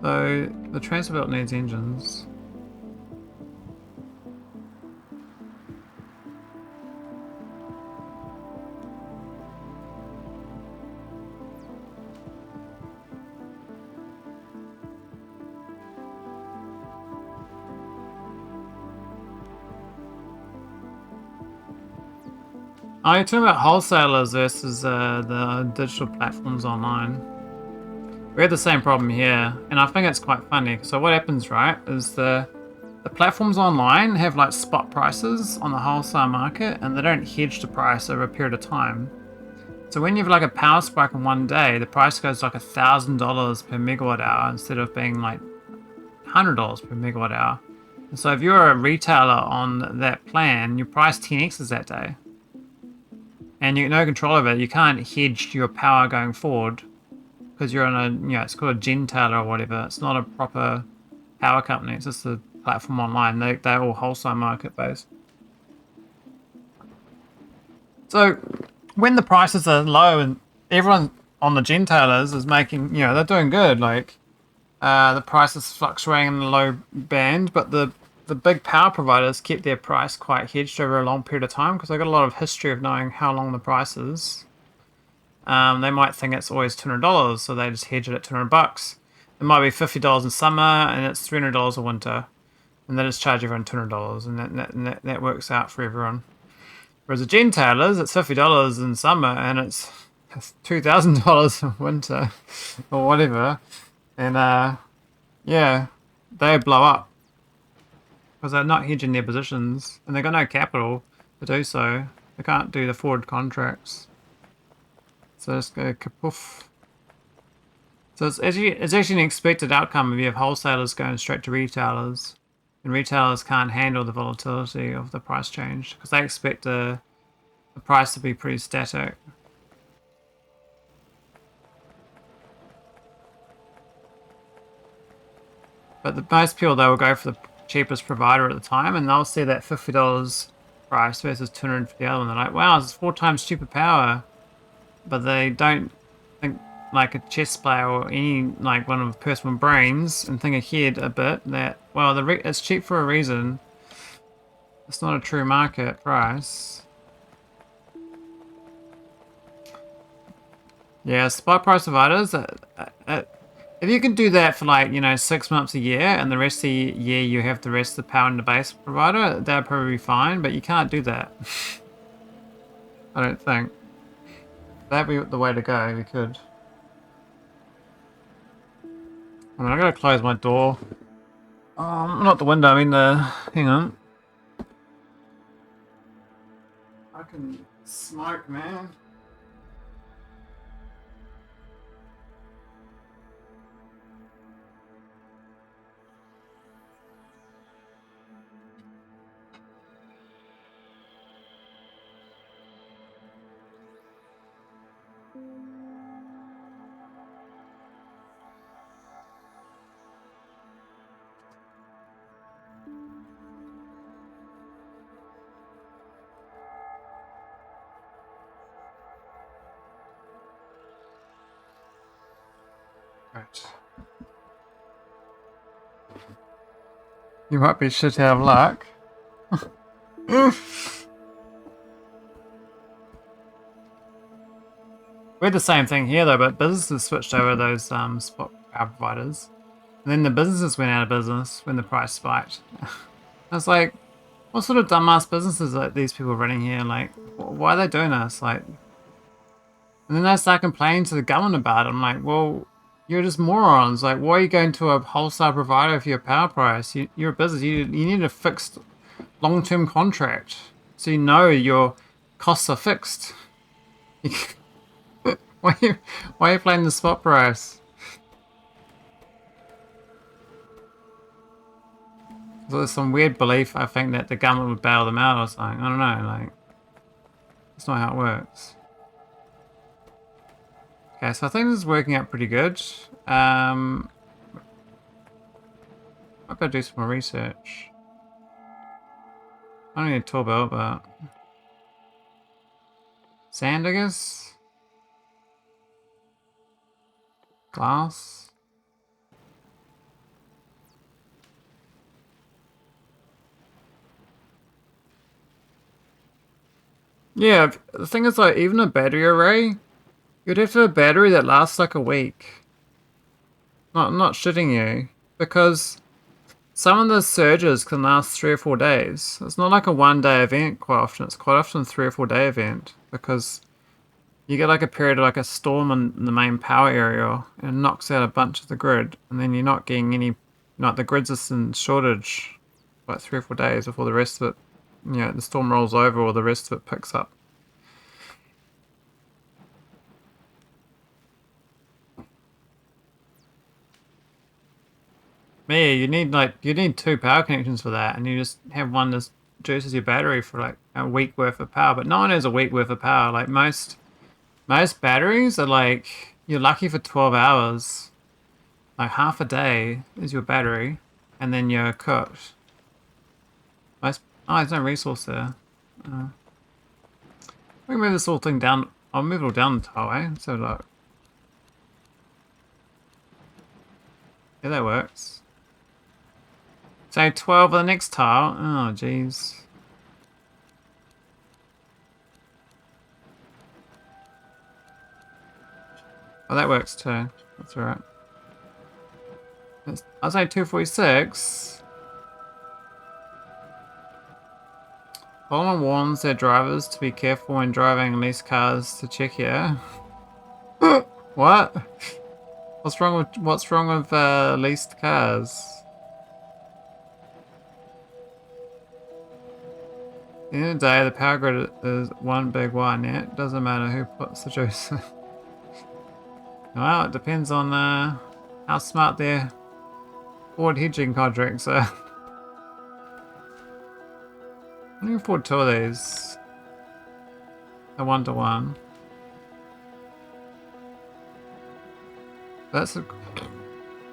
So the transfer belt needs engines. Oh, you're talking about wholesalers versus the digital platforms online. We have the same problem here, and I think it's quite funny. So what happens, right, is the platforms online have like spot prices on the wholesale market, and they don't hedge the price over a period of time. So when you have like a power spike in one day, the price goes like $1,000 per megawatt hour instead of being like $100 per megawatt hour. And so if you're a retailer on that plan, your price 10x's that day. And you have no control over it. You can't hedge your power going forward because you're on a, it's called a gentailer or whatever. It's not a proper power company. It's just a platform online. They're all wholesale market based. So when the prices are low and everyone on the gentailers is making, they're doing good. Like the price is fluctuating in the low band, but the big power providers kept their price quite hedged over a long period of time because they got a lot of history of knowing how long the price is. they might think it's always $200, so they just hedge it at $200. It might be $50 in summer, and it's $300 in winter, and they just charge everyone $200, and that works out for everyone. Whereas the gentailers, it's $50 in summer, and it's $2,000 in winter, or whatever, and yeah, they blow up because they're not hedging their positions, and they've got no capital to do so. They can't do the forward contracts. So just go kapoof. So it's actually an expected outcome if you have wholesalers going straight to retailers, and retailers can't handle the volatility of the price change because they expect the price to be pretty static. But most people, they will go for the cheapest provider at the time, and they'll see that $50 price versus $250 other one. They're like, wow, it's 4 times cheaper power. But they don't think like a chess player or any like one of personal brains and think ahead a bit that, well, it's cheap for a reason. It's not a true market price. Yeah, spot price providers, if you can do that for like, 6 months a year and the rest of the year you have the rest of the power in the base provider, that'd probably be fine, but you can't do that. I don't think. That'd be the way to go if you could. I mean, I gotta close my door. Not the window, I mean hang on. I can smoke, man. Right. You might be shit out of luck. We had the same thing here though, but businesses switched over those spot power providers. And then the businesses went out of business when the price spiked. I was like, what sort of dumbass businesses are these people running here? Like, why are they doing this? Like, and then they start complaining to the government about it. I'm like, well, you're just morons. Like, why are you going to a wholesale provider for your power price? You're a business. You need a fixed long-term contract so you know your costs are fixed. Why are you playing the spot price? So there's some weird belief, I think, that the government would bail them out or something. I don't know, like, that's not how it works. Okay, so I think this is working out pretty good. I've got to do some more research. I don't need a tool belt, but sand, I guess. Glass. Yeah, the thing is, like, even a battery array, you'd have to have a battery that lasts like a week. Not shitting you, because some of the surges can last 3 or 4 days. It's not like a 1-day event quite often. It's quite often a 3 or 4 day event because you get like a period of like a storm in the main power area and it knocks out a bunch of the grid, and then you're not getting any, like the grid's just in shortage like 3 or 4 days before the rest of it, the storm rolls over or the rest of it picks up. Yeah, you need 2 power connections for that, and you just have one that juices your battery for like a week worth of power. But no one has a week worth of power. Like most batteries are like, you're lucky for 12 hours. Like half a day is your battery, and then you're cooked. There's no resource there. We can move this whole thing down. I'll move it all down the tile, so look. Yeah, that works. So 12 on the next tile. Oh, jeez. Oh, that works too. That's alright. I'll say 246. Holland warns their drivers to be careful when driving leased cars to Czechia. What? What's wrong with leased cars? At the end of the day, the power grid is one big wire net. Doesn't matter who puts the juice in. Well, it depends on how smart their forward hedging contracts are. I can afford 2 of these. A 1-to-1. That's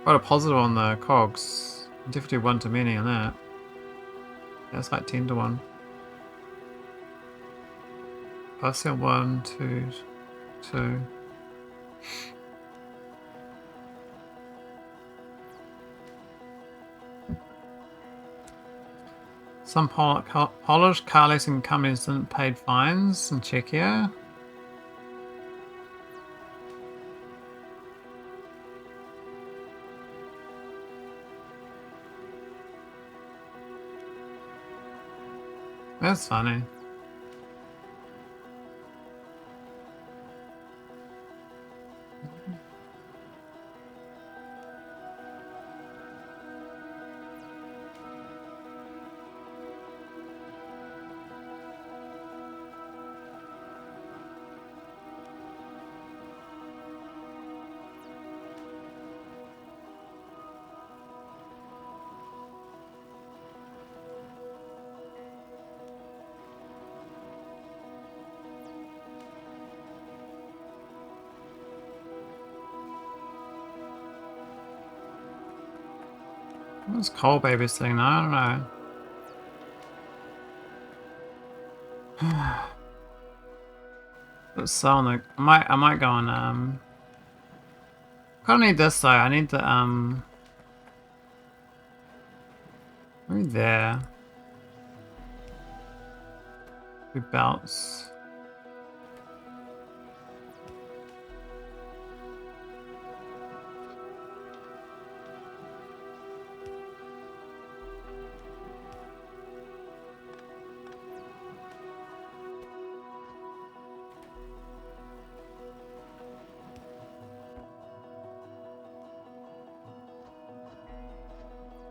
quite a positive on the cogs. Definitely 1-to-many on that. That's like 10-to-1. I've seen 1, 2, 2. Some Polish car leasing companies didn't pay fines in Czechia. That's funny. What's Coal Baby's thing? I don't know. Let's sell the. I might go on. I don't need this though. I need the Maybe there. We bounce.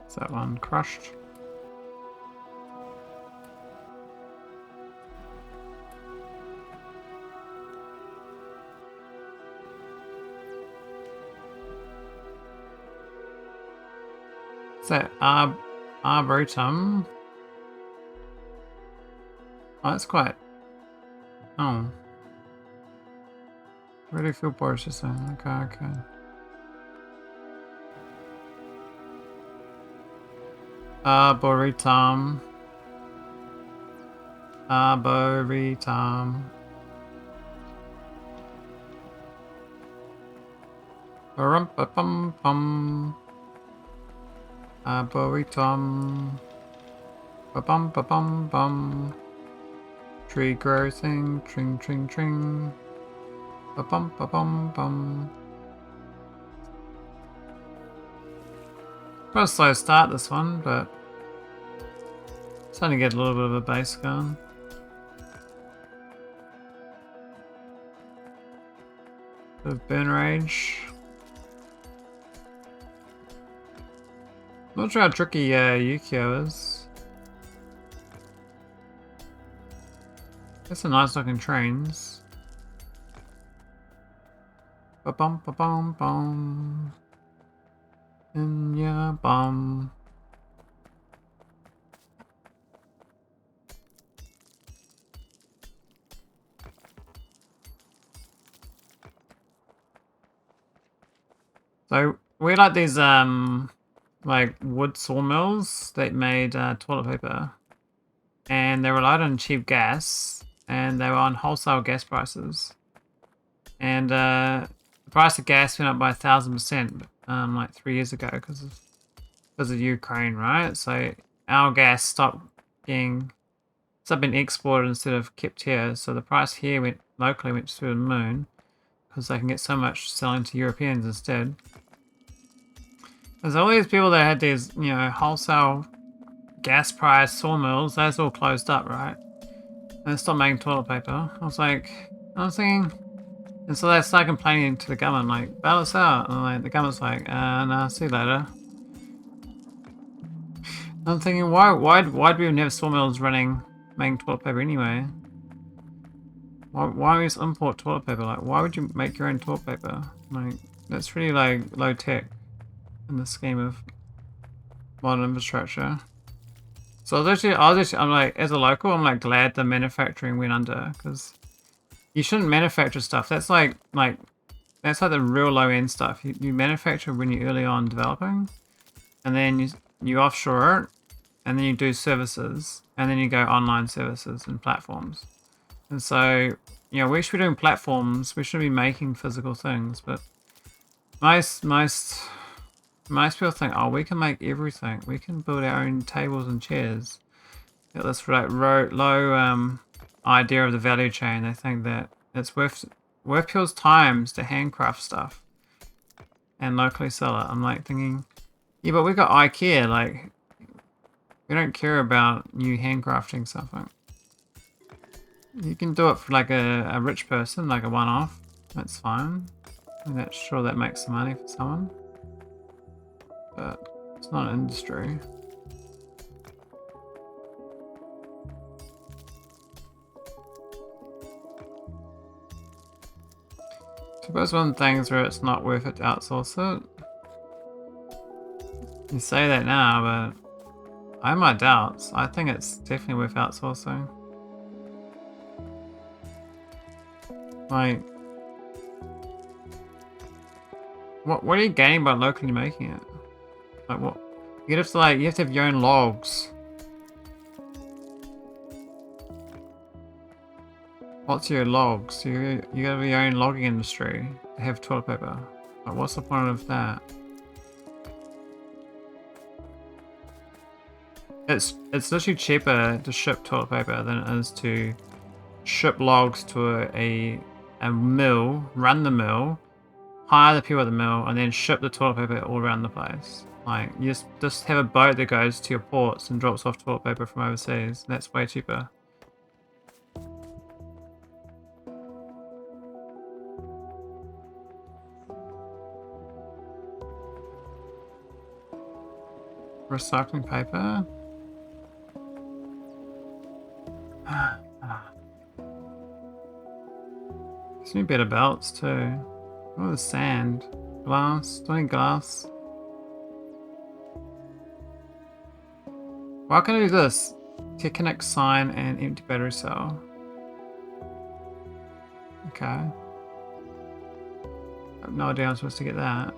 Is that one crushed? Is that Arboretum? Oh, that's quite. Oh. Really feel bored just saying. Okay. Arboretum. Arboretum. Ba-rum-ba-bum-bum. Arboretum. Ba-bum-ba-bum-bum. Tree growing. Tring, tring, tring. Ba-bum-ba-bum-bum. Quite a slow start this one, but starting to get a little bit of a base going. Bit of burn rage. Not sure how tricky Yuoki is. That's some nice looking trains. Ba bum ba bum bum. In your bum. So we like these like wood sawmills that made toilet paper, and they relied on cheap gas, and they were on wholesale gas prices, and the price of gas went up by 1,000% like 3 years ago because of Ukraine, right? So our gas stopped being exported instead of kept here, so the price here locally went through the moon because they can get so much selling to Europeans instead. There's all these people that had these, you know, wholesale gas price sawmills. That's all closed up, right? And they stopped making toilet paper. I was thinking, and so they started complaining to the government, like, bail us out. And like, the government's like, nah, see you later. And I'm thinking, why do we even have sawmills running, making toilet paper anyway? Why don't we just import toilet paper? Like, why would you make your own toilet paper? Like, that's really like low tech in the scheme of modern infrastructure. So I'm like, as a local, I'm like glad the manufacturing went under, because you shouldn't manufacture stuff. That's like that's like the real low end stuff. You manufacture when you're early on developing, and then you offshore it, and then you do services, and then you go online services and platforms. And so, you know, we should be doing platforms. We should be making physical things, but most people think, oh, we can make everything. We can build our own tables and chairs. Got this low idea of the value chain. They think that it's worth people's times to handcraft stuff and locally sell it. I'm like thinking, yeah, but we got IKEA. Like, we don't care about you handcrafting something. You can do it for like a rich person, like a one-off. That's fine. And that's sure that makes some money for someone. But it's not an industry. Suppose one of the things where it's not worth it to outsource it. You say that now, but I have my doubts. I think it's definitely worth outsourcing. Like, what are you gaining by locally making it? Like, what? You have to have your own logs. What's your logs? You gotta have your own logging industry to have toilet paper. Like, what's the point of that? It's literally cheaper to ship toilet paper than it is to ship logs to a mill, run the mill, hire the people at the mill, and then ship the toilet paper all around the place. Like, you just have a boat that goes to your ports and drops off toilet paper from overseas. That's way cheaper. Recycling paper. There's new better belts too. Oh, the sand. Glass. Do I need glass? Why can I do this? Technic sign and empty battery cell. Okay. I have no idea I'm supposed to get that.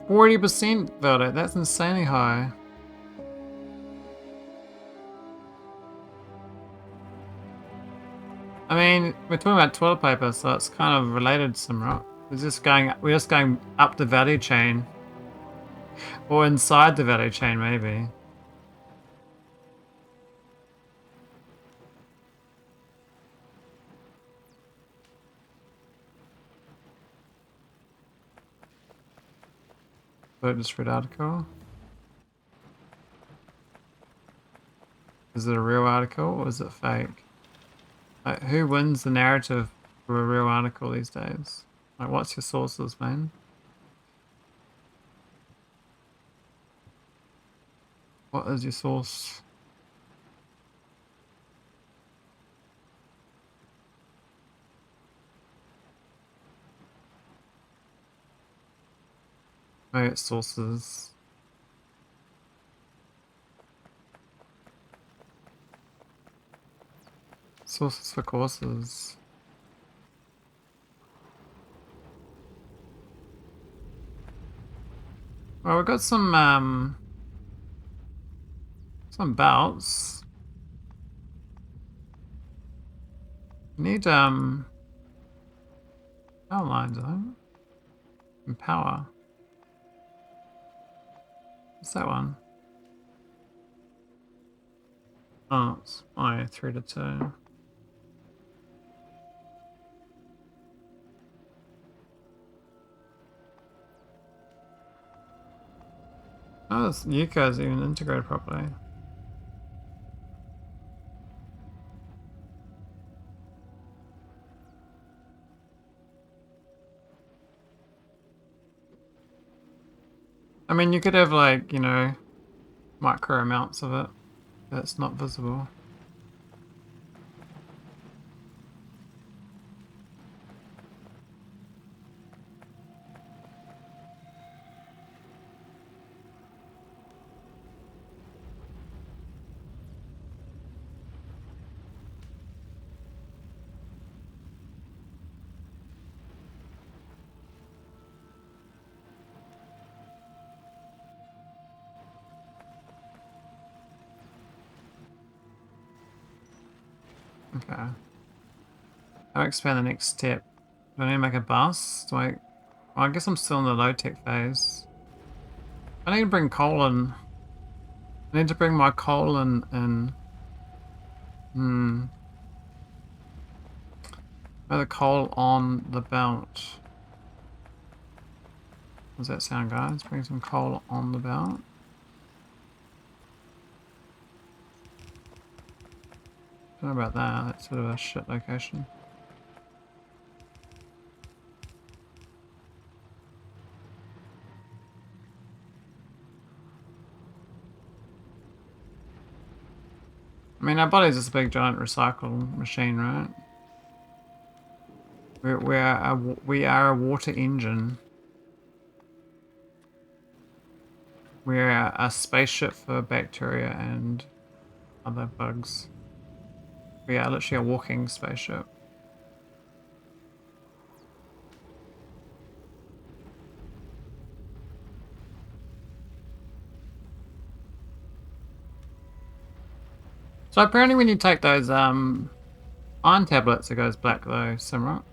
%, Velda, that's insanely high. I mean, we're talking about toilet paper, so it's kind of related to some rock. We're just going up the value chain. Or inside the value chain, maybe. Just read article. Is it a real article or is it fake? Like, who wins the narrative for a real article these days? Like, what's your sources, man? What is your source? Maybe it's sources. Sources for courses. Well, we've got some belts. We need outlines, I think. And power. What's that one? Oh, it's 3 to 2. Oh, this Yuoko's even integrated properly. I mean, you could have like, you know, micro amounts of it that's not visible. Okay. I'll expand the next step. Do I need to make a bus? Do I... Well, I guess I'm still in the low-tech phase. I need to bring coal in. I need to bring my coal in. Put the coal on the belt. Does that sound, guys? Bring some coal on the belt. Don't know about that. That's sort of a shit location. I mean, our body's just a big giant recycle machine, right? We are a water engine. We're a spaceship for bacteria and other bugs. We are literally a walking spaceship. So apparently when you take those iron tablets, it goes black though, Simrat.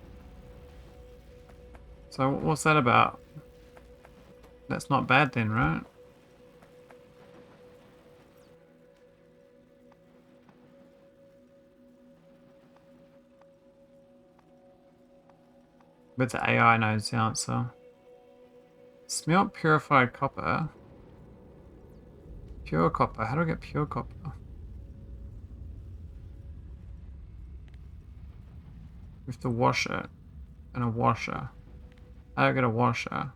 So what's that about? That's not bad then, right? But the AI knows the answer. Smelt purified copper. Pure copper. How do I get pure copper? We have to wash it in a washer. How do I get a washer?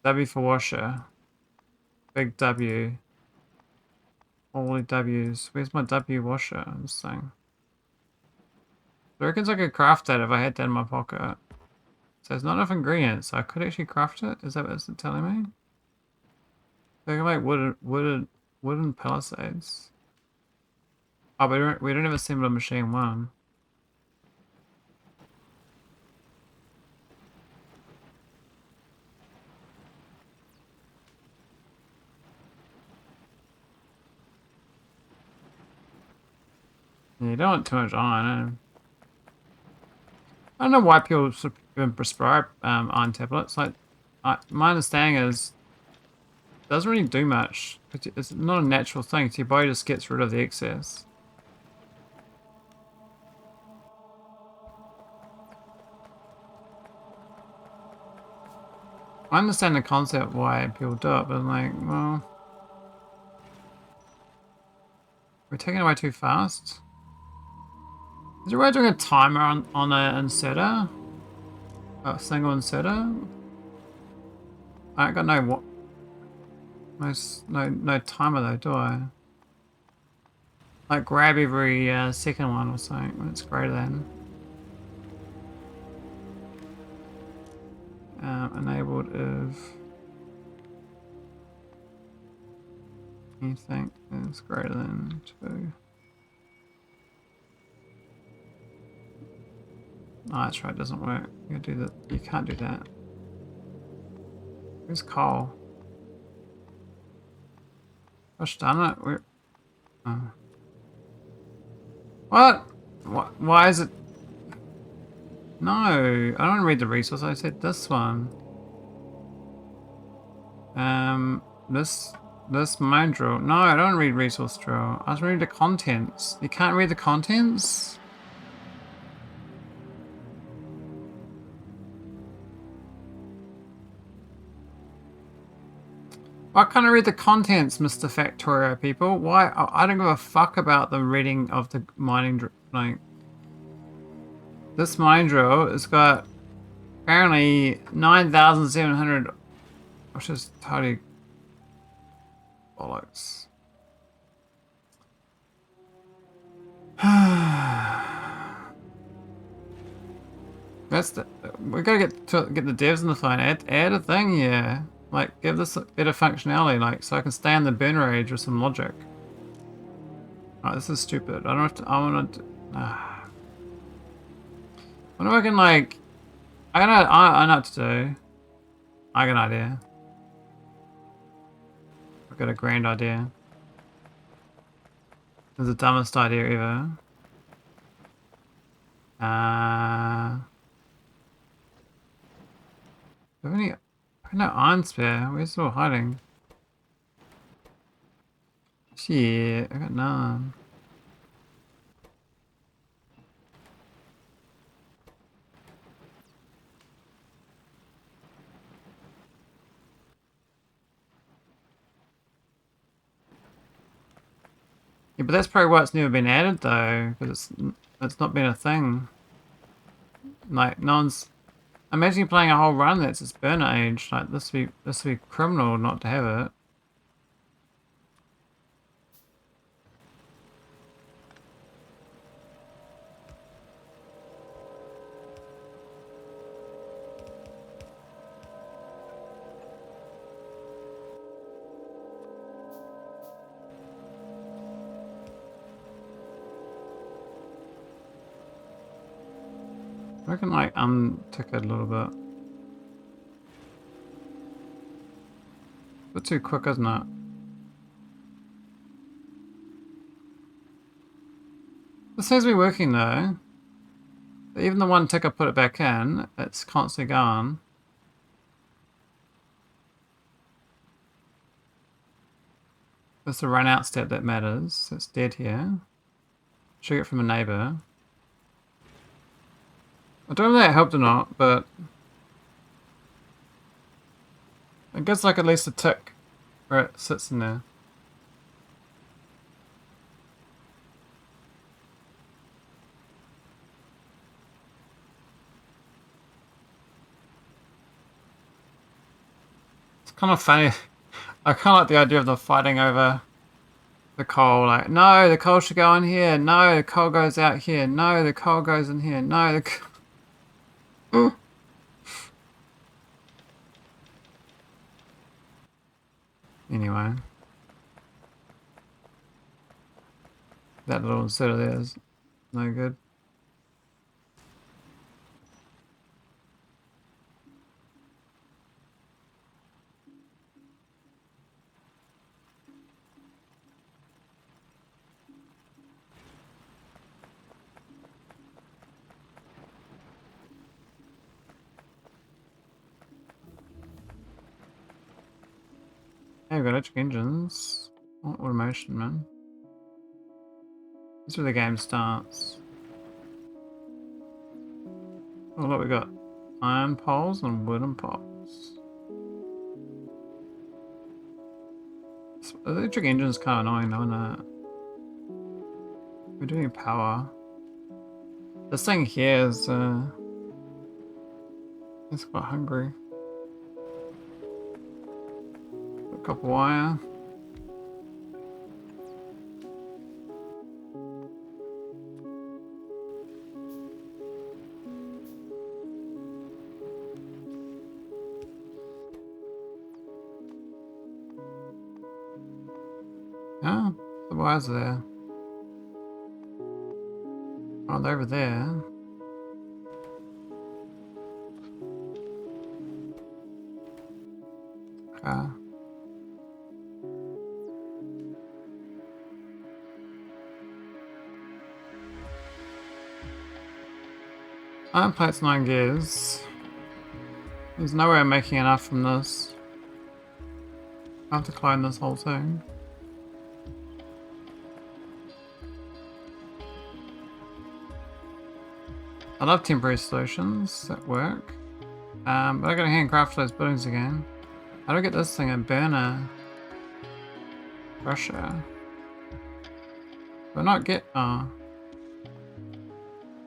W for washer. Big W. All the W's. Where's my W washer? This thing. I reckon I could craft that if I had that in my pocket. So there's not enough ingredients, so I could actually craft it? Is that what it's telling me? So I can make wooden palisades. Oh, we don't have a similar machine one. Yeah, you don't want too much iron. I don't know why people even prescribe iron tablets. Like, my understanding is it doesn't really do much. It's not a natural thing, so your body just gets rid of the excess. I understand the concept why people do it, but I'm like, well, we're taking it away too fast. Is there a way of doing a timer on an inserter? A single inserter? I ain't got no timer though, do I? Like grab every second one or something when it's greater than. Enabled if anything is greater than 2. Oh, that's right, it doesn't work. You do that. You can't do that. Where's coal? Gosh darn it. We're... What? Why is it? No, I don't want to read the resource. I said this one. This mine drill. No, I don't read resource drill. I was reading the contents. You can't read the contents? Why can't I read the contents, Mr. Factorio people? Why? I don't give a fuck about the reading of the mining drill. Like, this mine drill has got apparently 9,700, which is totally bollocks. That's the. We gotta get the devs on the phone. Add a thing here. Like, give this better functionality, like, so I can stay on the burner age with some logic. Alright, this is stupid. I don't have to. I want to. I wonder if I can, like. I know what to do. I got an idea. I've got a grand idea. It's the dumbest idea ever. Do I have no iron spare? Where's it all hiding? Shit, I got none. Yeah, but that's probably why it's never been added though, because it's not been a thing. Like, no one's. Imagine you playing a whole run that's its burner age. Like, this would be criminal not to have it. I can, like, untick it a little bit. A bit too quick, isn't it? This seems to be working though. Even the one tick I put it back in, it's constantly going. It's the run out step that matters. It's dead here. Should get from a neighbor. I don't know if that helped or not, but it gets like at least a tick where it sits in there. It's kind of funny. I kind of like the idea of them fighting over the coal. Like, no, the coal should go in here. No, the coal goes out here. No, the coal goes in here. No, the. Anyway, that little inserter there is no good. Hey, we've got electric engines. Oh, automation, man. This is where the game starts. Oh, look, we got iron poles and wooden poles. Electric engine's kind of annoying, though, isn't it? We're doing power. This thing here is, it's quite hungry. A copper wire. Oh, the wires are there. Oh, they're over there. Okay. Iron plates, 9 gears. There's no way of making enough from this. I have to clone this whole thing. I love temporary solutions that work. But I gotta handcraft those buildings again. How do I get this thing? A burner. Crusher. Do I not get... Oh.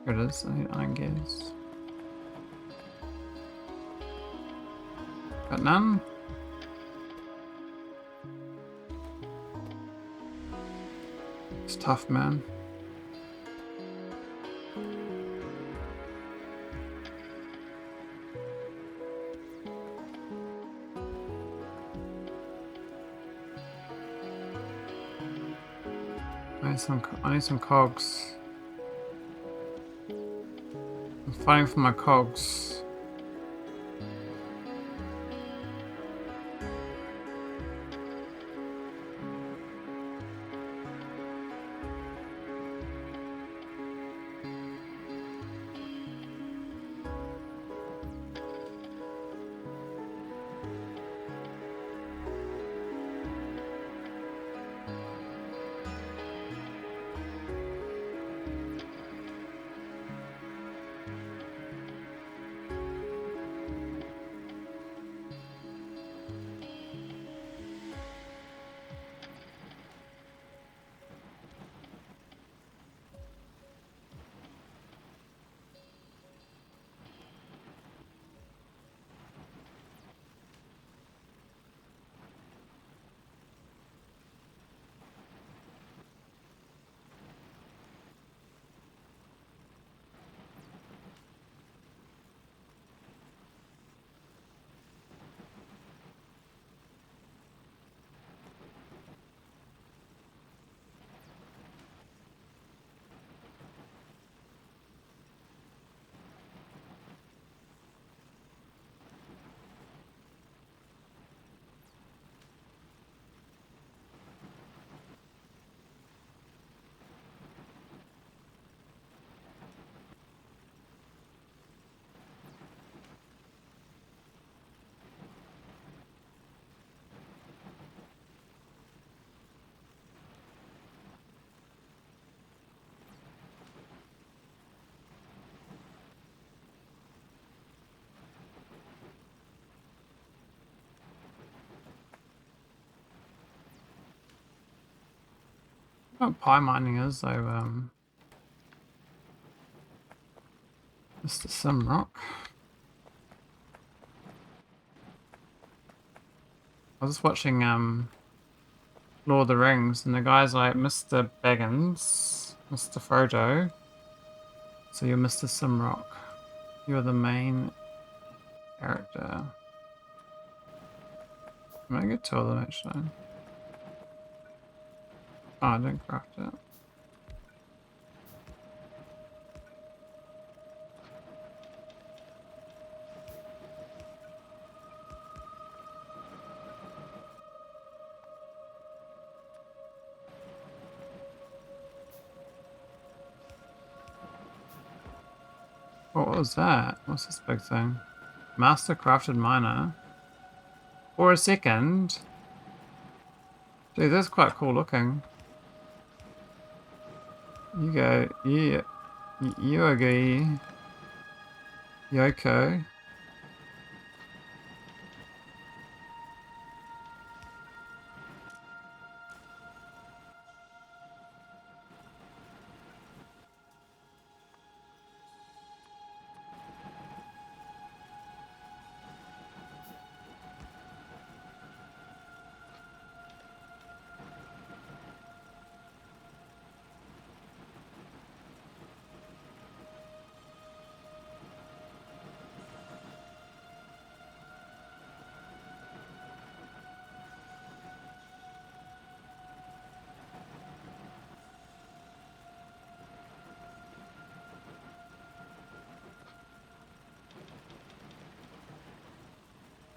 Here it is. I need iron gears. Got none? It's tough, man. I need some cogs. I'm fighting for my cogs. What pie mining is, though, Mr. Simrock. I was just watching Lord of the Rings, and the guy's like, Mr. Baggins, Mr. Frodo. So you're Mr. Simrock. You're the main character. I might get two of them actually. Oh, I didn't craft it. What was that? What's this big thing? Master crafted miner. For a second. Dude, that's quite cool looking. You go, yeah. Yuoki. Yuoko.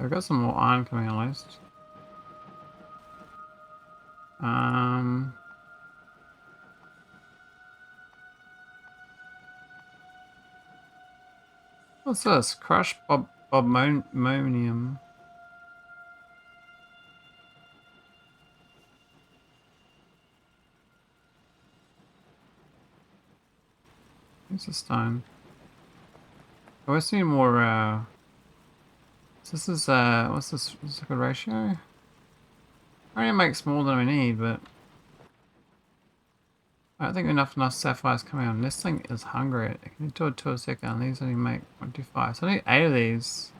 I've got some more iron coming at least. What's this? Crushed bobmonium. It's a stone. Oh, we're seeing more, this is, what's this? Is this a good ratio? Only makes more than we need, but I don't think enough sapphires coming out. This thing is hungry. I can do it 2 a second. These only make 125. So I need 8 of these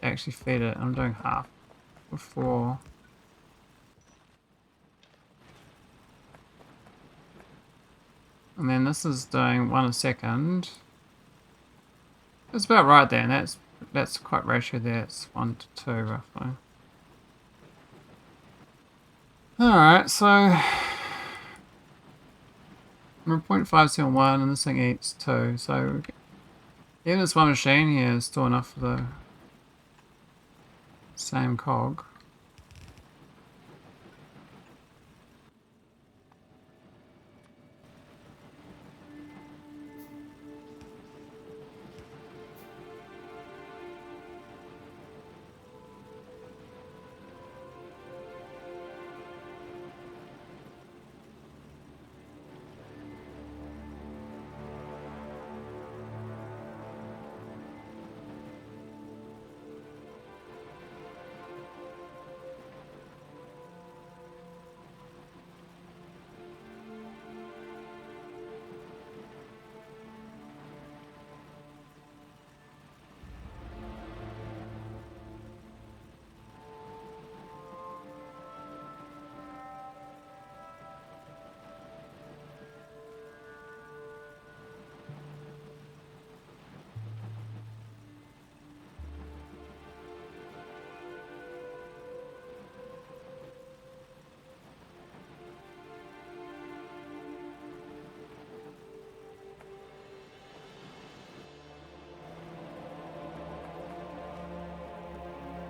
to actually feed it. I'm doing half before. And then this is doing 1 a second. It's about right there, and that's quite ratio there. It's 1 to 2 roughly. Alright, so we're 0.571 and this thing eats 2, so even this one machine here is still enough for the same cog.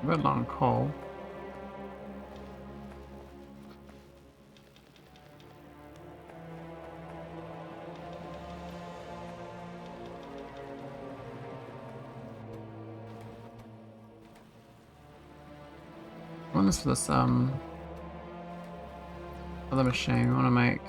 A bit long coal. I want this for this other machine. We want to make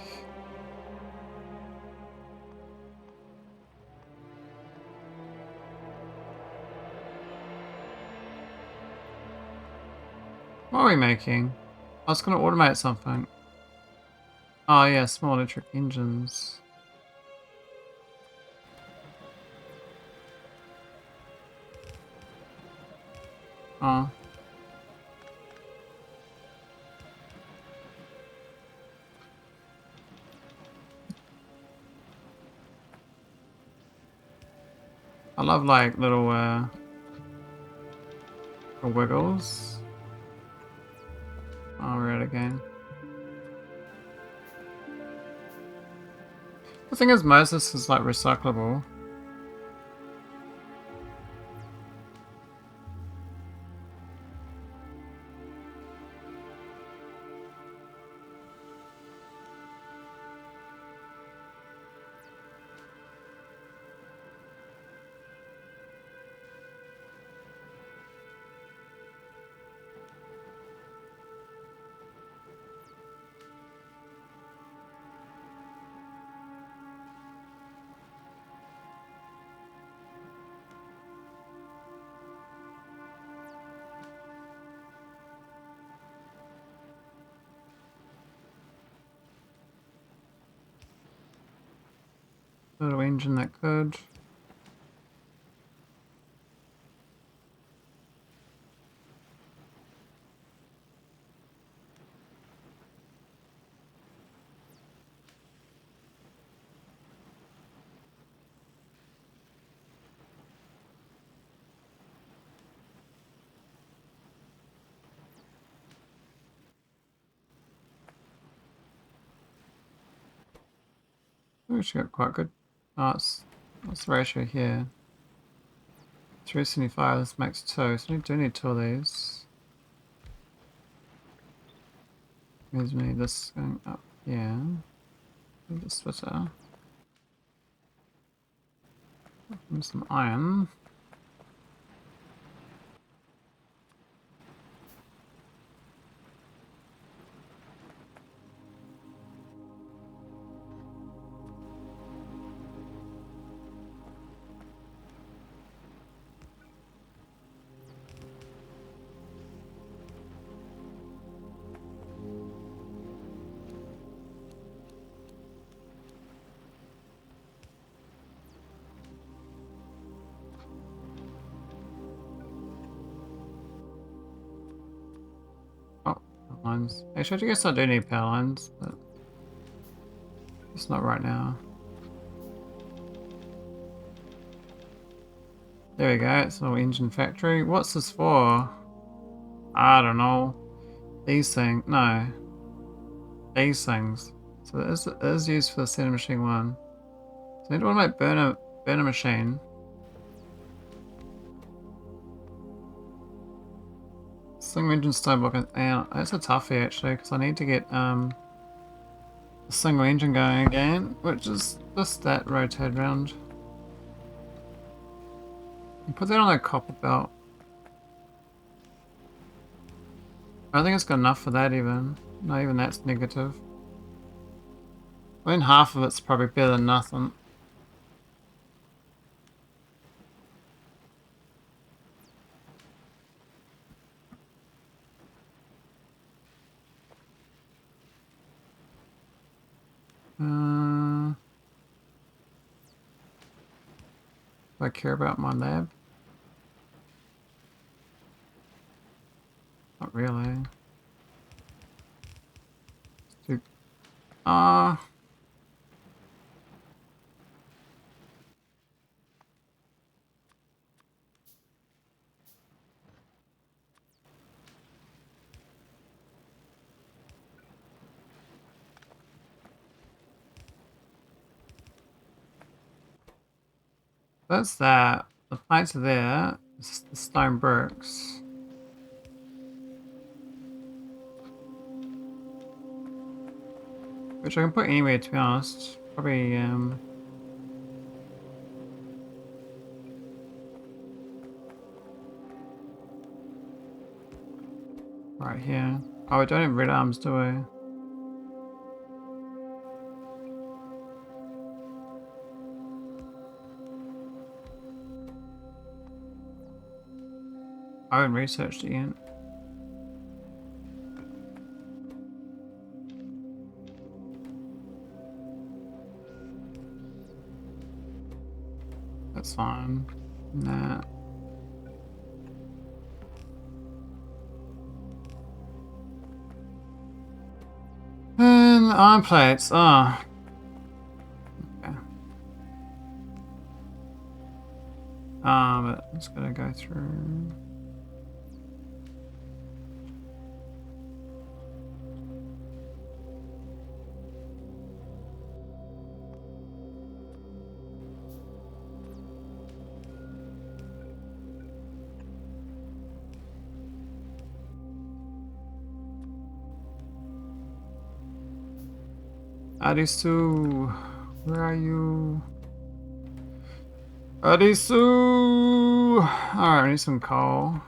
what are we making? I was going to automate something. Oh yeah, small electric engines. Oh. I love like little wiggles. Oh, we're at it again. The thing is, most of this is like recyclable. Little engine that could. We actually got quite good. Oh, what's the ratio here? 375, this makes 2, so we do need 2 of these. Gives me this going up here. The splitter. And some iron. Oh, power lines. Actually, I guess I do need power lines, but it's not right now. There we go, it's a little engine factory. What's this for? I don't know. These things. No. These things. So it is used for the center machine one. So I need to automate burner machine. Single engine stone block, and that's a toughie actually, because I need to get a single engine going again, which is just that rotate round. You put that on a copper belt. I don't think it's got enough for that even. Not even that's negative. I mean, half of it's probably better than nothing. Do I care about my lab? Not really. Ah. That's that. The plates are there. It's the stone bricks. Which I can put anywhere, to be honest. Probably, right here. Oh, we don't have red arms, do we? I haven't researched it yet. That's fine. Nah. And iron plates. Oh. Okay. But it's gonna go through. Arisu, where are you? Arisu! Alright, I need some coal.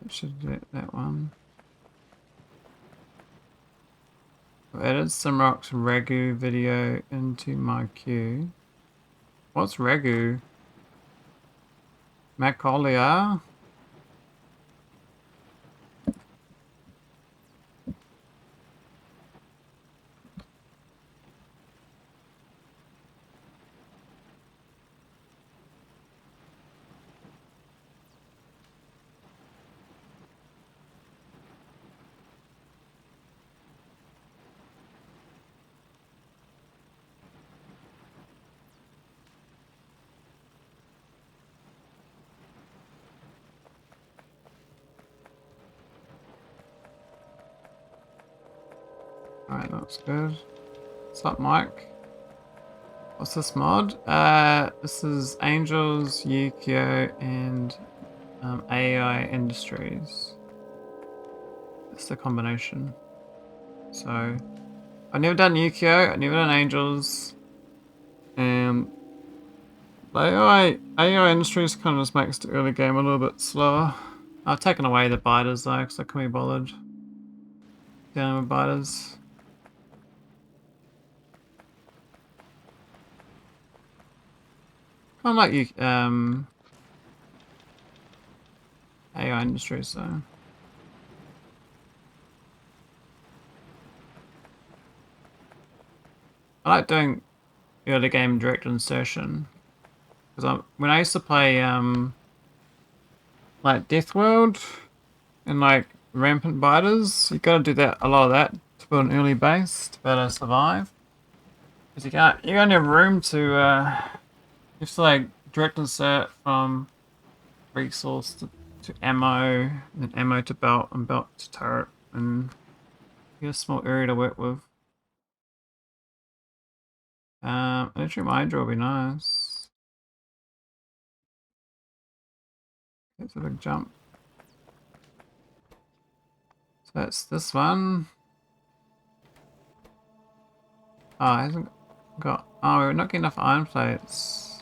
I should do that one. I've added some rocks ragu video into my queue. What's ragu? Macaulay? Alright, that's good. What's up, Mike? What's this mod? This is Angels, Yuoko, and AAI Industries. It's the combination. So I've never done Yuoko, I've never done Angels, and AI Industries kind of just makes the early game a little bit slower. I've taken away the biters though, because I couldn't be bothered dealing with biters. Kind of like you, AI Industries though. I like doing early game direct insertion because when I used to play like Death World and like Rampant Biters, you gotta do that a lot of that to build an early base to be able to survive. Because you don't have room to you have to like direct insert from resource to ammo, and then ammo to belt and belt to turret, and you have a small area to work with. Electric Hydra will be nice. That's a big jump. So that's this one. Oh, it hasn't got. Oh, we're not getting enough iron plates.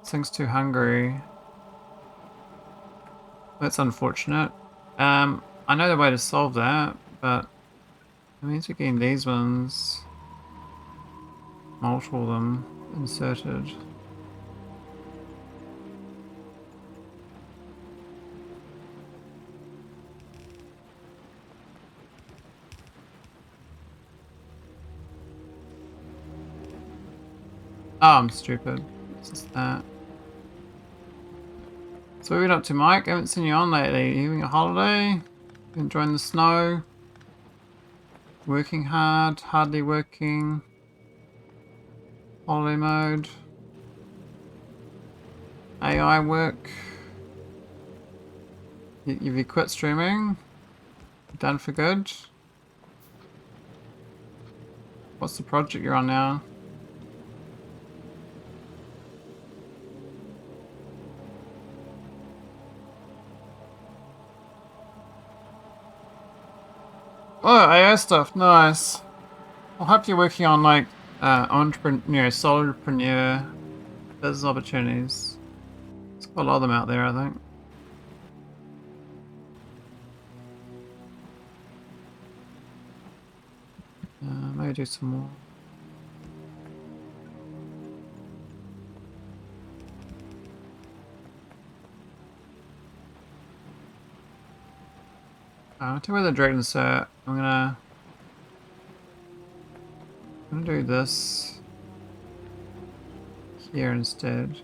This thing's too hungry. That's unfortunate. I know the way to solve that, but it means we're getting these ones, multiple of them, inserted. Oh, I'm stupid. It's just that. So what have you been up to, Mike? I haven't seen you on lately. You having a holiday? Enjoying the snow? Working hard? Hardly working? Holiday mode? AI work? Have you quit streaming? Done for good? What's the project you're on now? Oh, AI stuff, nice. I hope you're working on like entrepreneur, solopreneur business opportunities. There's quite a lot of them out there, I think. Maybe do some more. I'll tell you where the dragons are. I'm gonna do this here instead.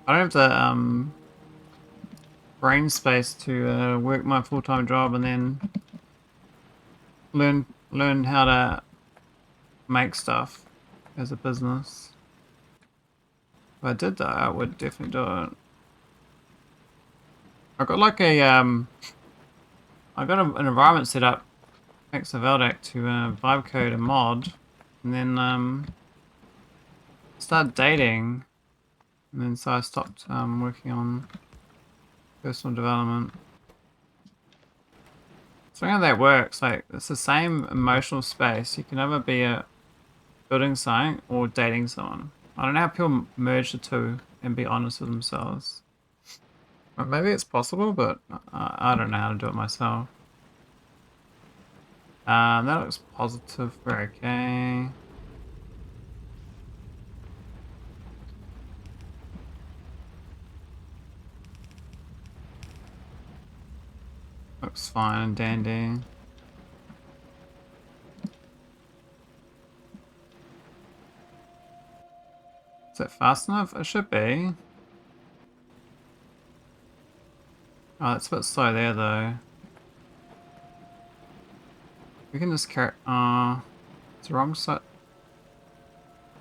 I don't have the brain space to work my full-time job and then learn how to make stuff as a business. If I did that, I would definitely do it. I got like a I got an environment set up thanks to Veldak to vibe code a mod, and then started dating, and then so I stopped working on personal development. So how that works, like it's the same emotional space. You can either be building something or dating someone. I don't know how people merge the two and be honest with themselves. Well, maybe it's possible, but I don't know how to do it myself. That looks positive. Very okay. Looks fine and dandy. Is it fast enough? It should be. Oh, it's a bit slow there though. We can just carry. It's the wrong side.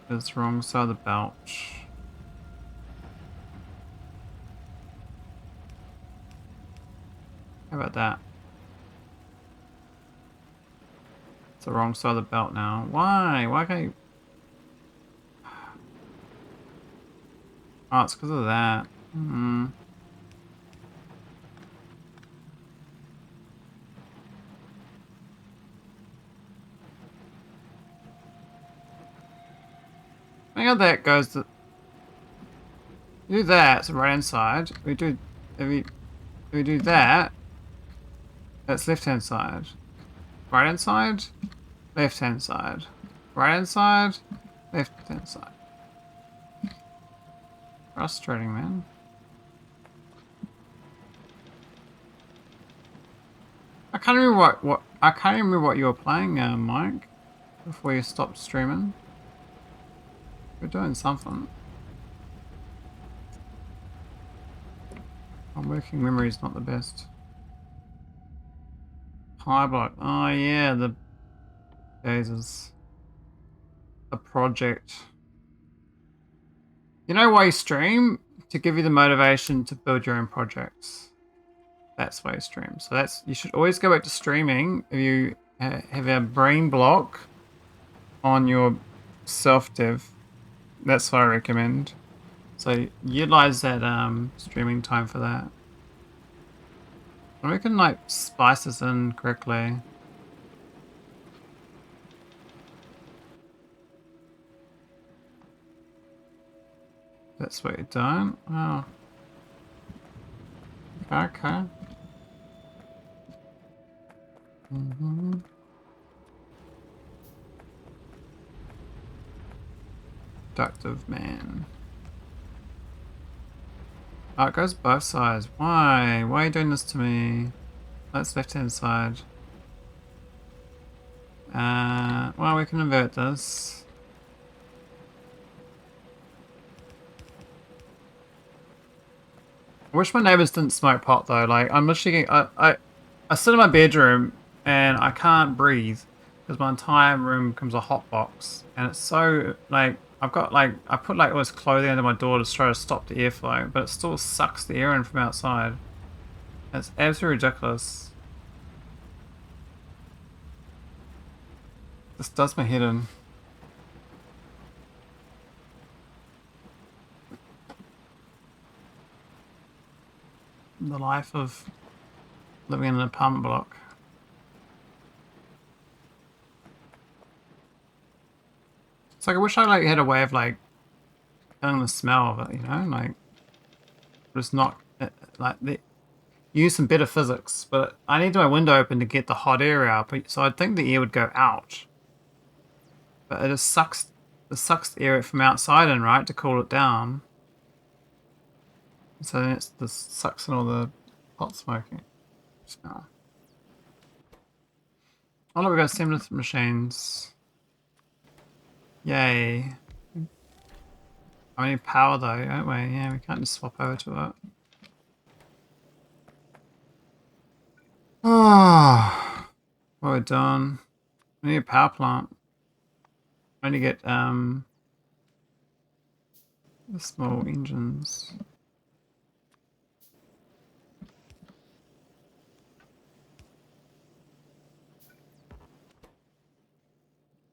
It's the wrong side of the belt. How about that? It's the wrong side of the belt now. Why? Why can't you? Oh, it's because of that. Hmm. I think how that goes to... You do that, it's the right hand side. If we do that, that's left hand side. Right hand side, left hand side. Right hand side, left hand side. Frustrating, man. I can't remember what you were playing, Mike, before you stopped streaming. You're doing something. My working memory is not the best. High block. Oh yeah, the Jesus. A project. You know why you stream? To give you the motivation to build your own projects. That's why you stream. So that's, you should always go back to streaming if you have a brain block on your self-dev. That's what I recommend. So utilize that streaming time for that. And we can like spice this in correctly. That's what you don't. Oh. Okay. Productive man. Oh, it goes both sides. Why? Why are you doing this to me? That's left hand side. Well, we can invert this. I wish my neighbors didn't smoke pot though. Like, I'm literally getting, I sit in my bedroom and I can't breathe because my entire room becomes a hot box, and it's so like I've got like I put like all this clothing under my door to try to stop the airflow, but it still sucks the air in from outside. It's absolutely ridiculous. This does my head in. The life of living in an apartment block. It's like I wish I like had a way of like killing the smell of it, you know, like just not like use some better physics. But I need my window open to get the hot air out, so I'd think the air would go out. But it just sucks. It sucks the air from outside in, right, to cool it down. So then it's this sucks in all the hot smoking smell. Oh look, we got similar machines. Yay. I need power though, don't we? Yeah, we can't just swap over to it. Oh, what we're done. We need a power plant. I need to get the small engines.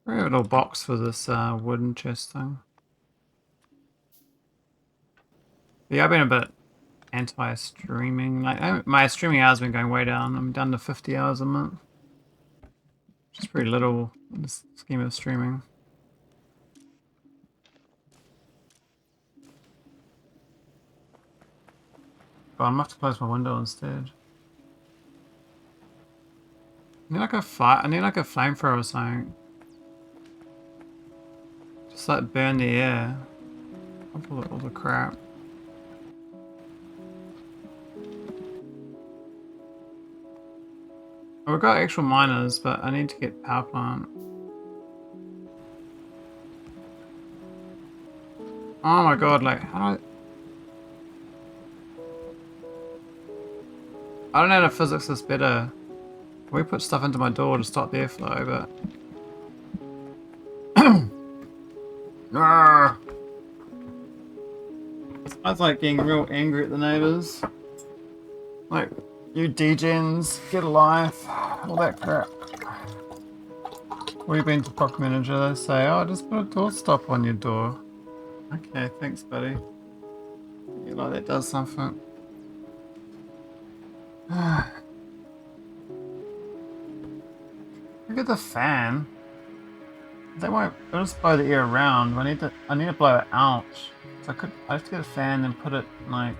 We have a little box for this wooden chest thing. Yeah, I've been a bit anti-streaming. Like my streaming hours have been going way down. I'm down to 50 hours a month, which is pretty little in the scheme of streaming. But I'm gonna have to close my window instead. I need like a fire. I need like a flamethrower or something. Just like burn the air. All the crap. Oh, we've got actual miners, but I need to get power plant. Oh my god, like how do I don't know how to physics this better. We put stuff into my door to stop the airflow, but... Arrgh. I was like getting real angry at the neighbours. Like, you degens, get a life, all that crap. We've been to Proc Manager, they say, oh, just put a door stop on your door. Okay, thanks, buddy. Yeah, like that does something. Look at the fan. They won't. It'll just blow the air around. I need to blow it out. So I have to get a fan and put it like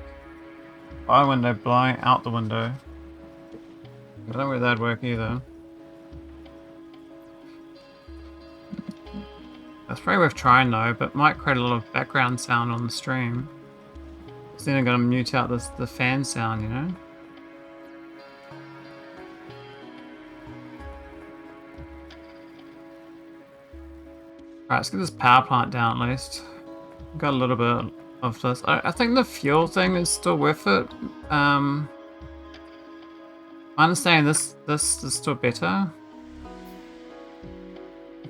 by a window, blowing out the window. I don't know where that'd work either. That's probably worth trying though, but might create a lot of background sound on the stream. So then I'm gonna mute out the fan sound, you know? Alright, let's get this power plant down at least. Got a little bit of this. I think the fuel thing is still worth it. I understand this is still better.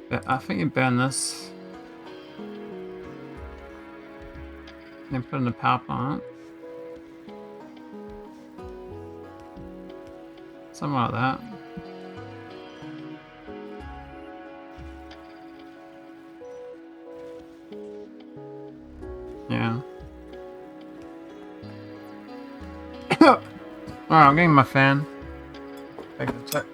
But I think you burn this. Then put in the power plant. Something like that. Yeah. Alright, I'm getting my fan. Take a check.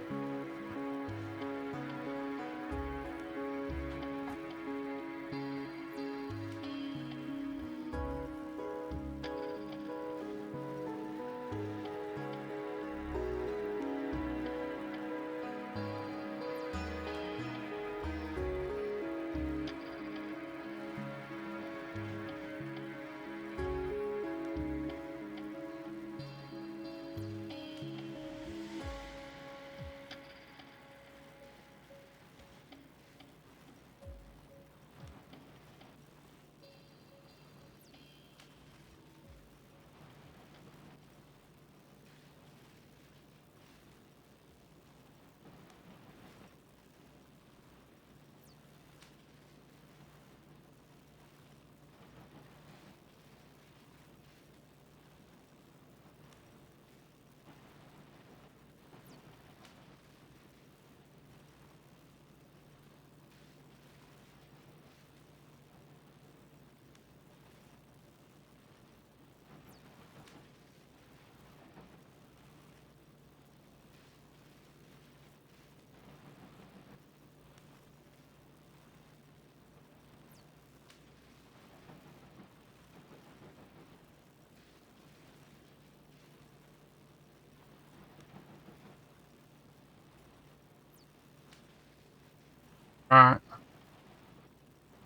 Alright.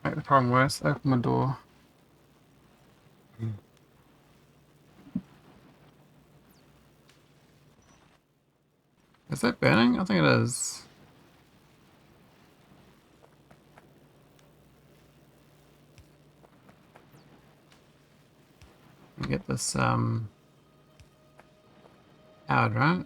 Make the problem worse. Open my door. Is that burning? I think it is. Let me get this powered, right?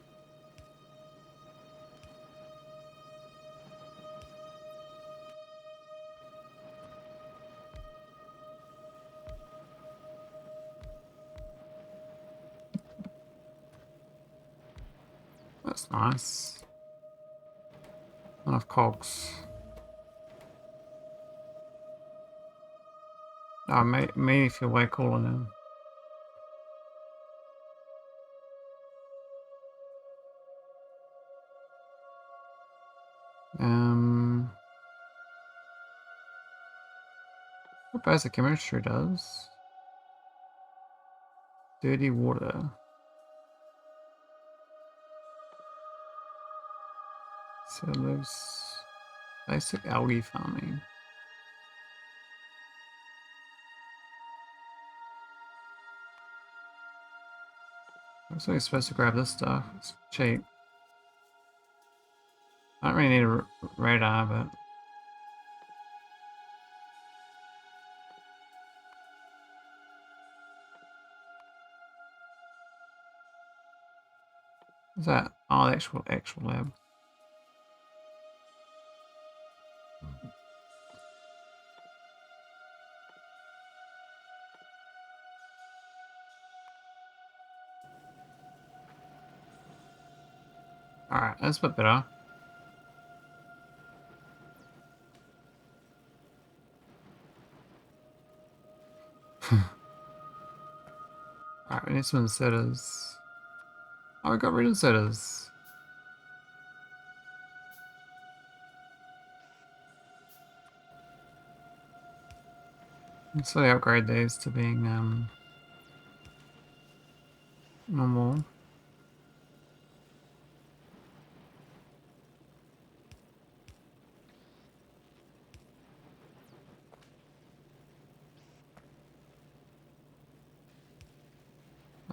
That's nice. Enough cogs. Oh, me feel way cooler now. What basic chemistry does? Dirty water. So there's basic algae farming. Looks like you're supposed to grab this stuff. It's cheap. I don't really need a radar, but what's that? Oh, the actual lab. Alright, that's a bit better. Alright, we need some inserters. Oh, we got rid of inserters. Let's slowly upgrade these to being normal.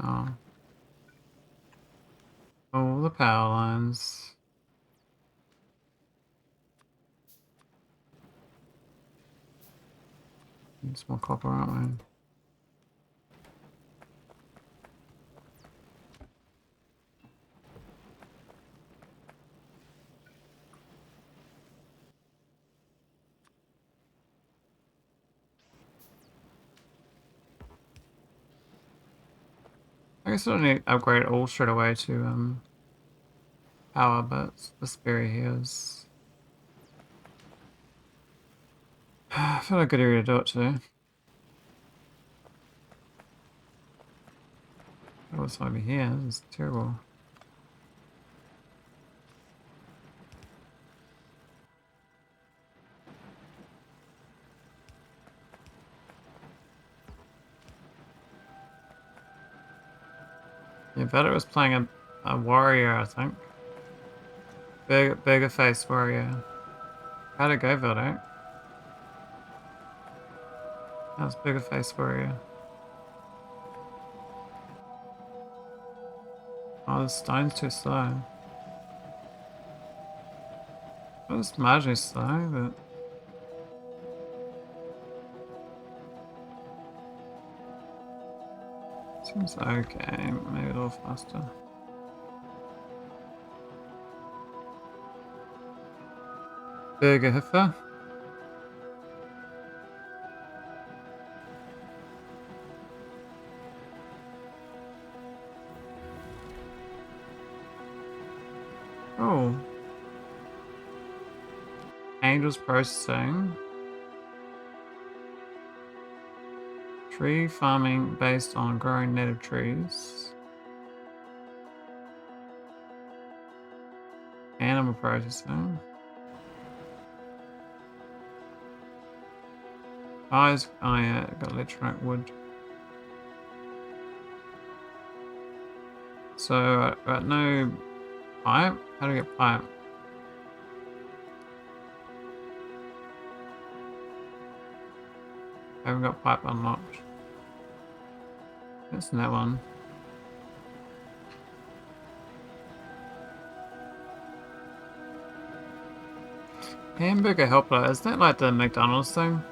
Oh. All the power lines. Need some more copper, aren't we? I guess I don't need to upgrade it all straight away to power, but this berry here is I feel like a good area to do it too. Oh, it's over here. This is terrible. Yeah, Veda was playing a warrior, I think. Bigger face warrior. How'd it go, Veda? How's bigger face warrior? Oh, the stone's too slow. Well, it's marginally slow, but seems okay. Maybe a little faster. Bigger heifer. Oh. Angels processing. Tree farming based on growing native trees. Animal processing. Oh, yeah, got electronic wood. So, no pipe? How do I get pipe? I haven't got pipe unlocked. That's in that one. Hamburger helper, isn't that like the McDonald's thing?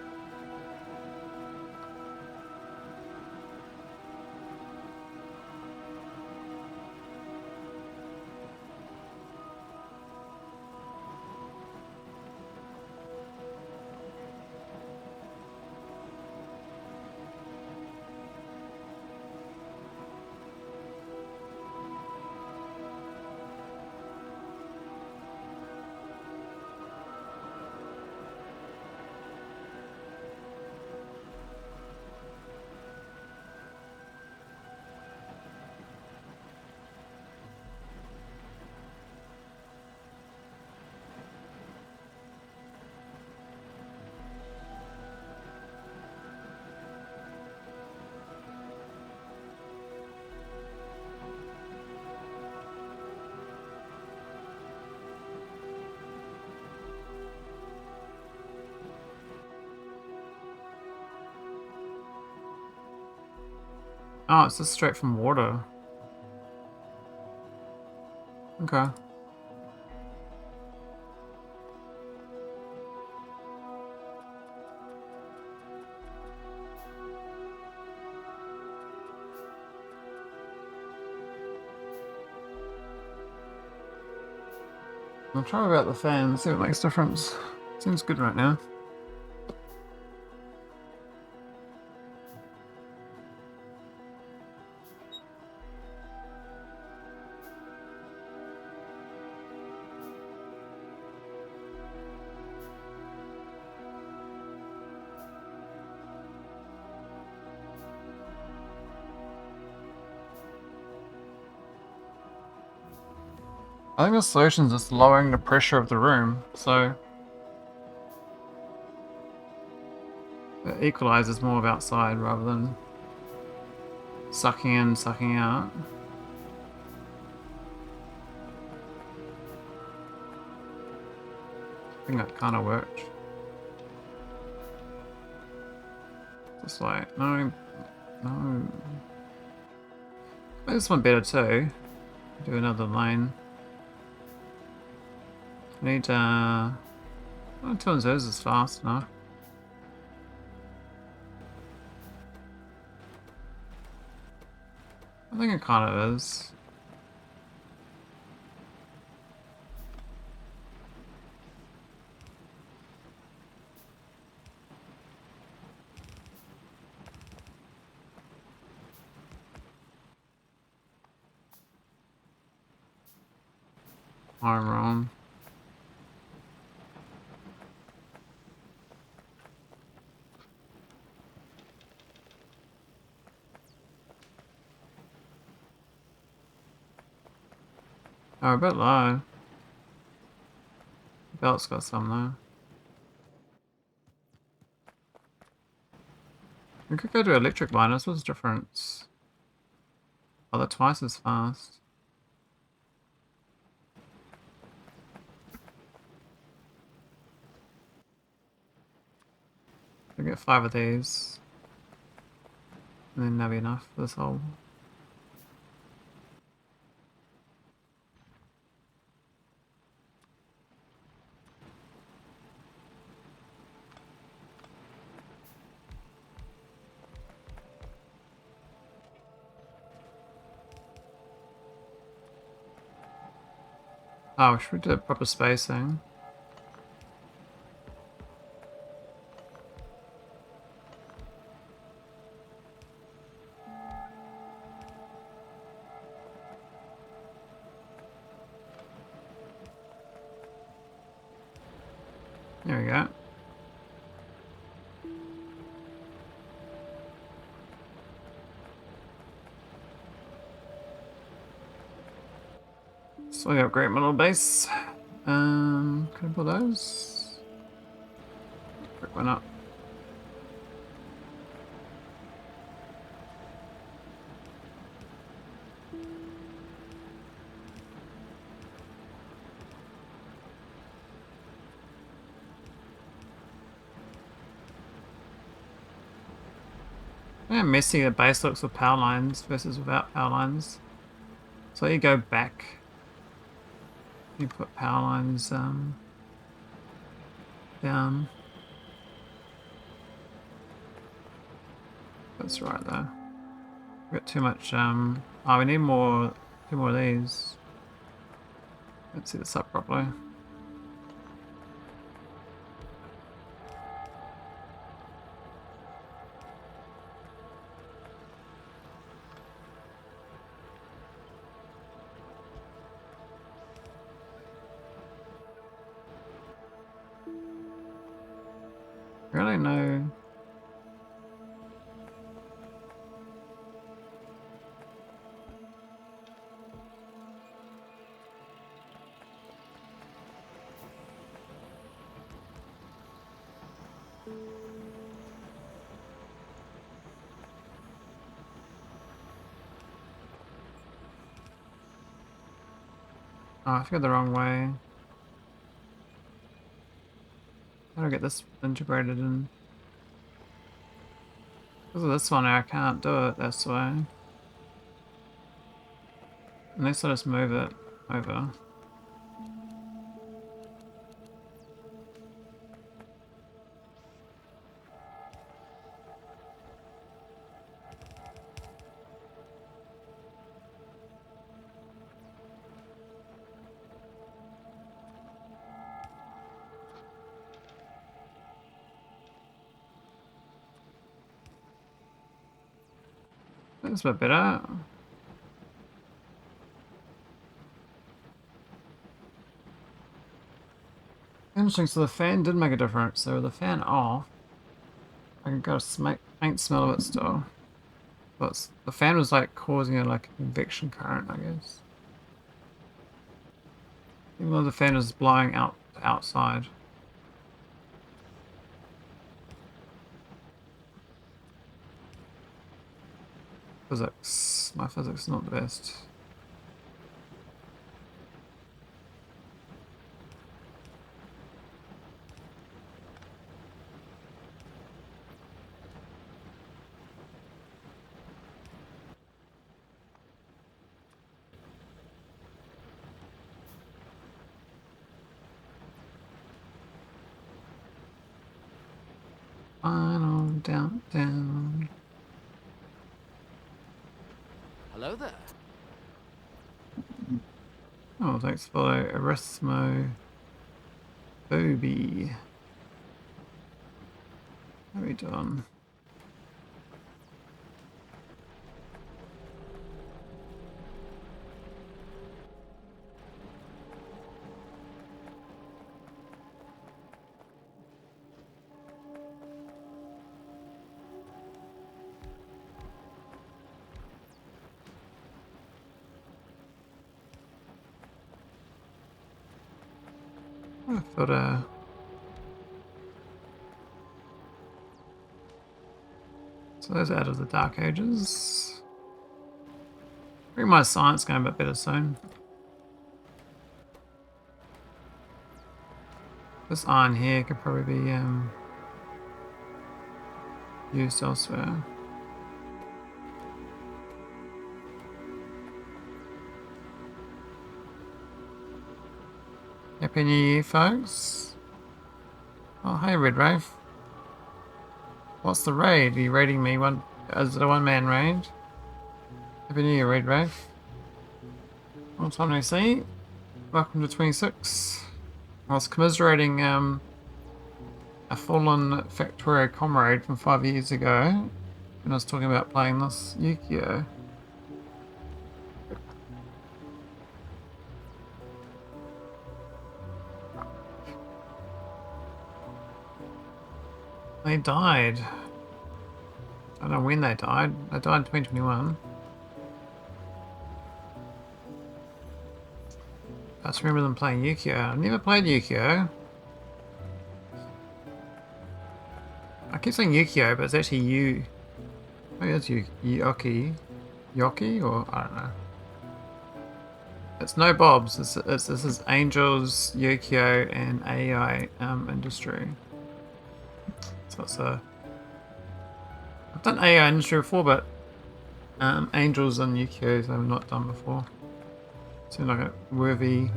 Oh, it's just straight from water. Okay. I'll try about the fan, see what makes a difference. Seems good right now. I think the solution is just lowering the pressure of the room, so it equalizes more of outside rather than sucking in, sucking out. I think that kind of worked. Just like, no. Make this one better too. Do another lane. Need, oh, 2 and 0 is fast enough. I think it kind of is. I'm wrong. Oh, a bit low. Belt's got some though. We could go to electric miners. What's the difference? Oh, they're twice as fast. We'll get 5 of these. And then that'll be enough for this whole. Oh, should we do proper spacing? There we go. So we got great metal base. Can I pull those? Quick one up. Yeah, messy the base looks with power lines versus without power lines. So you go back. You put power lines down. That's right though. We've got too much oh, we need more 2 more of these. Let's see this up properly. Really no. Oh, I figured the wrong way. How do I get this integrated in? Because of this one, I can't do it this way. Unless I just move it over. That's a bit better. Interesting, so the fan did make a difference. So with the fan off, I can go faint smell of it still. But the fan was like causing a like convection current, I guess. Even though the fan is blowing outside. Physics. My physics is not the best. Final down. Hello there. Oh, thanks for Erasmo Booby. How are we doing? I've got a... So those out of the Dark Ages. Bring my science going a bit better soon. This iron here could probably be used elsewhere. Happy New Year, folks. Oh, hey, Red Wraith. What's the raid? Are you raiding me? Is it a one-man raid? Happy New Year, Red Wraith. Long time no see. Welcome to 26. I was commiserating a fallen Factorio comrade from 5 years ago when I was talking about playing this Yuoki. They died. I don't know when they died. They died in 2021. I just remember them playing Yuoki. I've never played Yuoki. I keep saying Yuoki, but it's actually Yu. Maybe it's Yuoki. Yuoki? Or I don't know. It's no Bobs. This is Angels, Yuoki, and AAI Industry. So it's a... I've done AAI Industry before, but Angels and Yuoki I've not done before. Seems like a worthy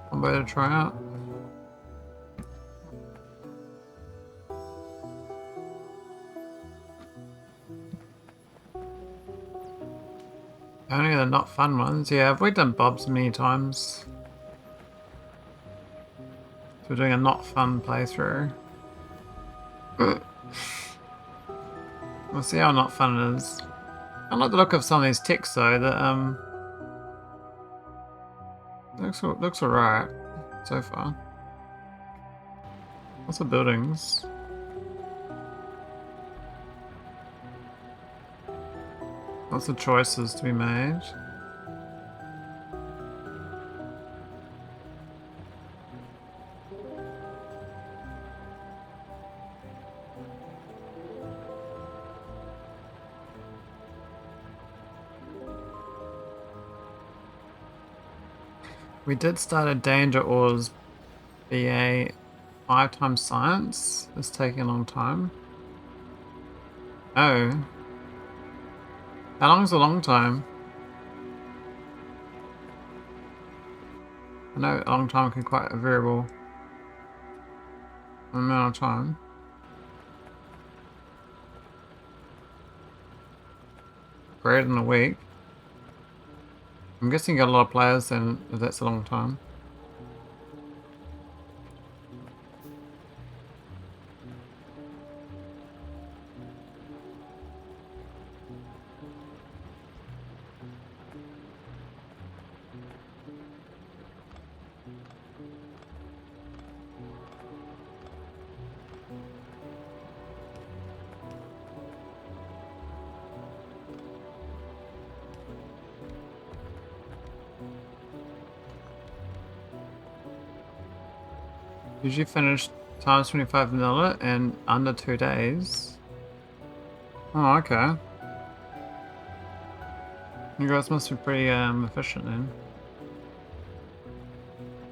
combo to try out. Only the not fun ones. Yeah, we've done Bobs many times. So we're doing a not fun playthrough. We'll see how not fun it is. I like the look of some of these texts though. That looks alright so far. Lots of buildings. Lots of choices to be made. We did start a Danger Ores BA 5 times science. It's taking a long time. Oh. How long is a long time? I know a long time can be quite a variable amount of time. Greater than a week. I'm guessing you got a lot of players then if that's a long time. Usually finish times 25 vanilla in under 2 days. Oh, okay. You guys must be pretty efficient then.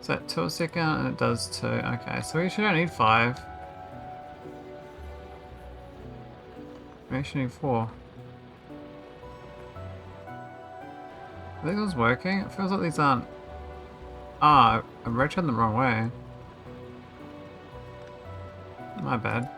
Is that 2 a second? And it does 2. Okay, so we actually don't need 5. We actually need 4. Are these ones working? It feels like these aren't. Ah, I rotated them the wrong way. My bad.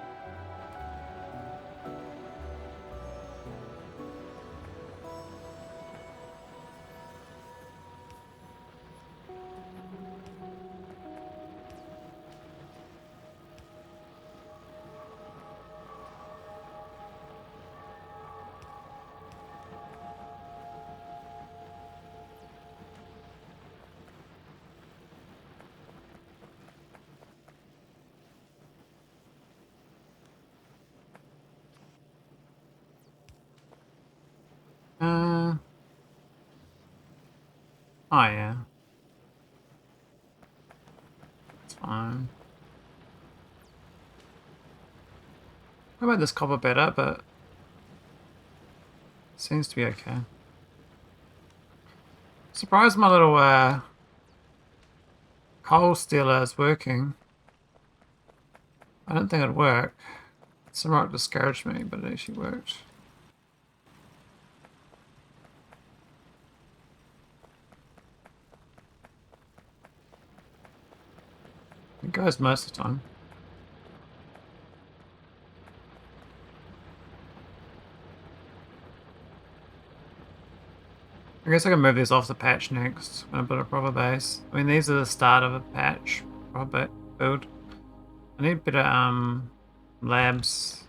Oh yeah. It's fine. I made this copper better, but seems to be okay. Surprised my little coal stealer is working. I didn't think it'd work. Somewhat discouraged me, but it actually worked. It goes most of the time. I guess I can move these off the patch next when I build a proper base. I mean, these are the start of a patch, proper build. I need better labs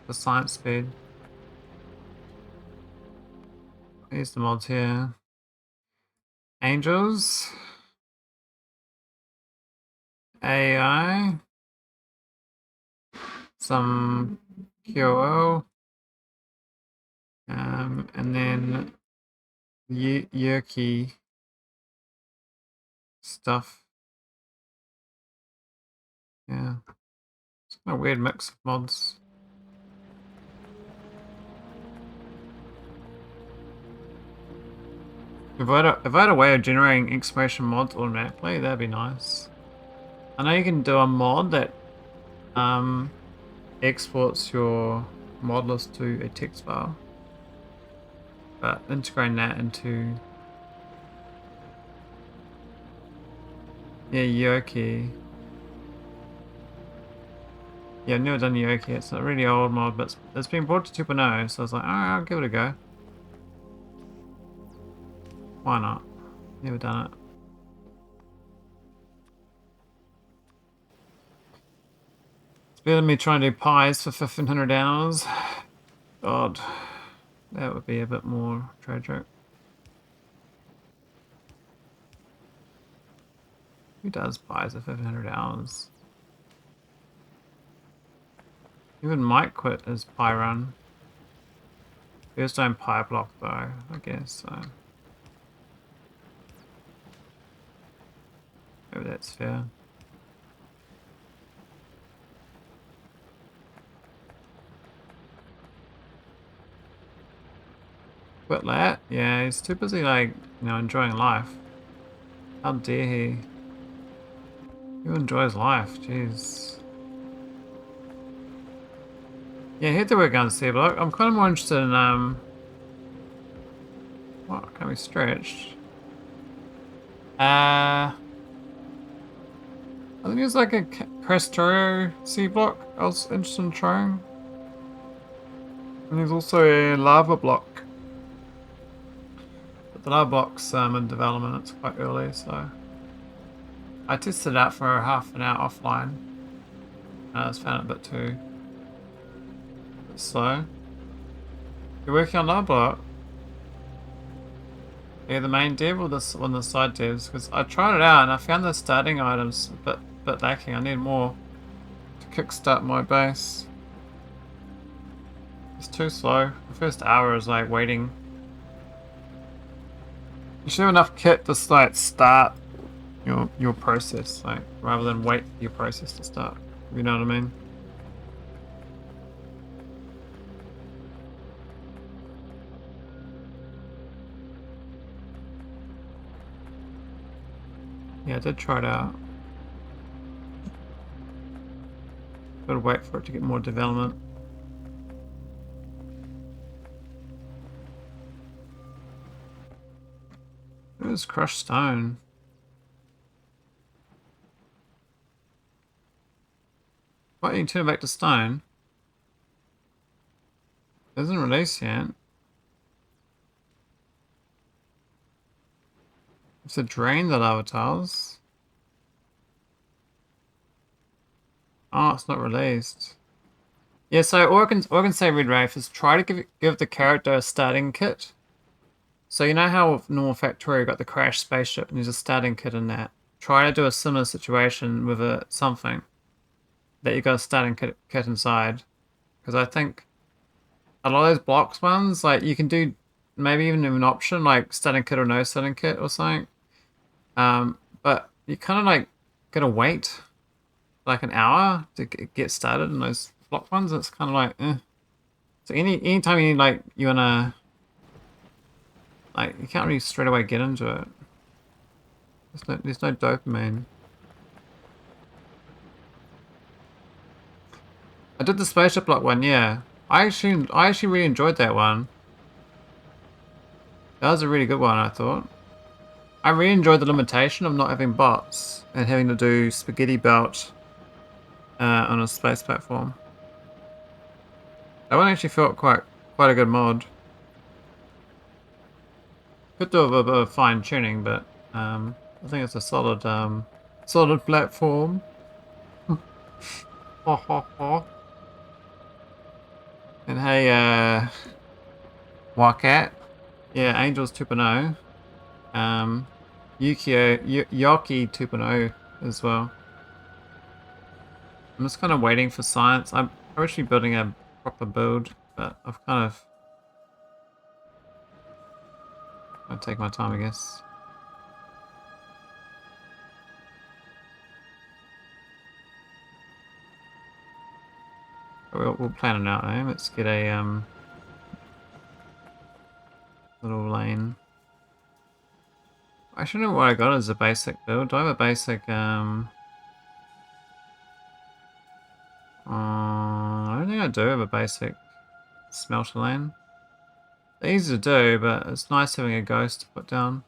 for science speed. Here's the mods here. Angels. AAI. Some QO. And then Yuoki stuff. Yeah. It's a weird mix of mods. If I had a way of generating exclamation mods automatically, that'd be nice. I know you can do a mod that exports your mod list to a text file, but integrating that into Yuoki. Yeah, I've never done Yuoki. It's a really old mod, but it's been brought to 2.0, so I was like, alright, I'll give it a go. Why not? Never done it. It's better than me trying to do pies for 1500 hours. God, that would be a bit more tragic. Who does pies for 1500 hours? Even Mike quit his pie run. First time pie block though, I guess, so. Maybe that's fair. Quit that? Yeah, he's too busy, like, enjoying life. How dare he? Who enjoys life? Jeez. Yeah, he had to work on C block. I'm kind of more interested in, what can be stretched? I think it's like a Factorio C block I was interested in trying. And there's also a lava block. But the lava block's in development, it's quite early, so I tested it out for half an hour offline. And I just found it a bit too slow. You're working on lava block? Yeah, the main dev or one of the side devs? Because I tried it out and I found the starting items a bit lacking. I need more to kickstart my base. It's too slow. The first hour is like waiting. You should have enough kit to like start your process, like rather than wait for your process to start. You know what I mean? Yeah, I did try it out. Gotta wait for it to get more development. It was crushed stone. What, you can turn it back to stone? It isn't released yet. It's a drain the lava tiles. Oh, it's not released. Yeah, so all I can say, Red Wraith, is try to give the character a starting kit. So you know how with normal Factorio got the crashed spaceship and there's a starting kit in that? Try to do a similar situation with something that you got a starting kit inside. Because I think a lot of those blocks ones, like you can do maybe even an option like starting kit or no starting kit or something. But you kind of like gotta wait like an hour to get started in those block ones. It's kind of like, eh. So anytime you like you wanna like you can't really straight away get into it. There's no dopamine. I did the spaceship block one, yeah. I actually really enjoyed that one. That was a really good one, I thought. I really enjoyed the limitation of not having bots and having to do spaghetti belt on a space platform. That one actually felt quite a good mod. Could do a bit of fine tuning, but I think it's a solid solid platform. Ho ho ho. And hey, Wakat. Yeah, Angels 2.0. Yuoki 2.0 as well. I'm just kind of waiting for science. I'm actually building a proper build, but I've kind of... I'll take my time, I guess. We'll plan it out, eh? Let's get a little lane. I should know what I got as a basic build. Do I have a basic I don't think I do have a basic smelter lane. They're easy to do, but it's nice having a ghost to put down.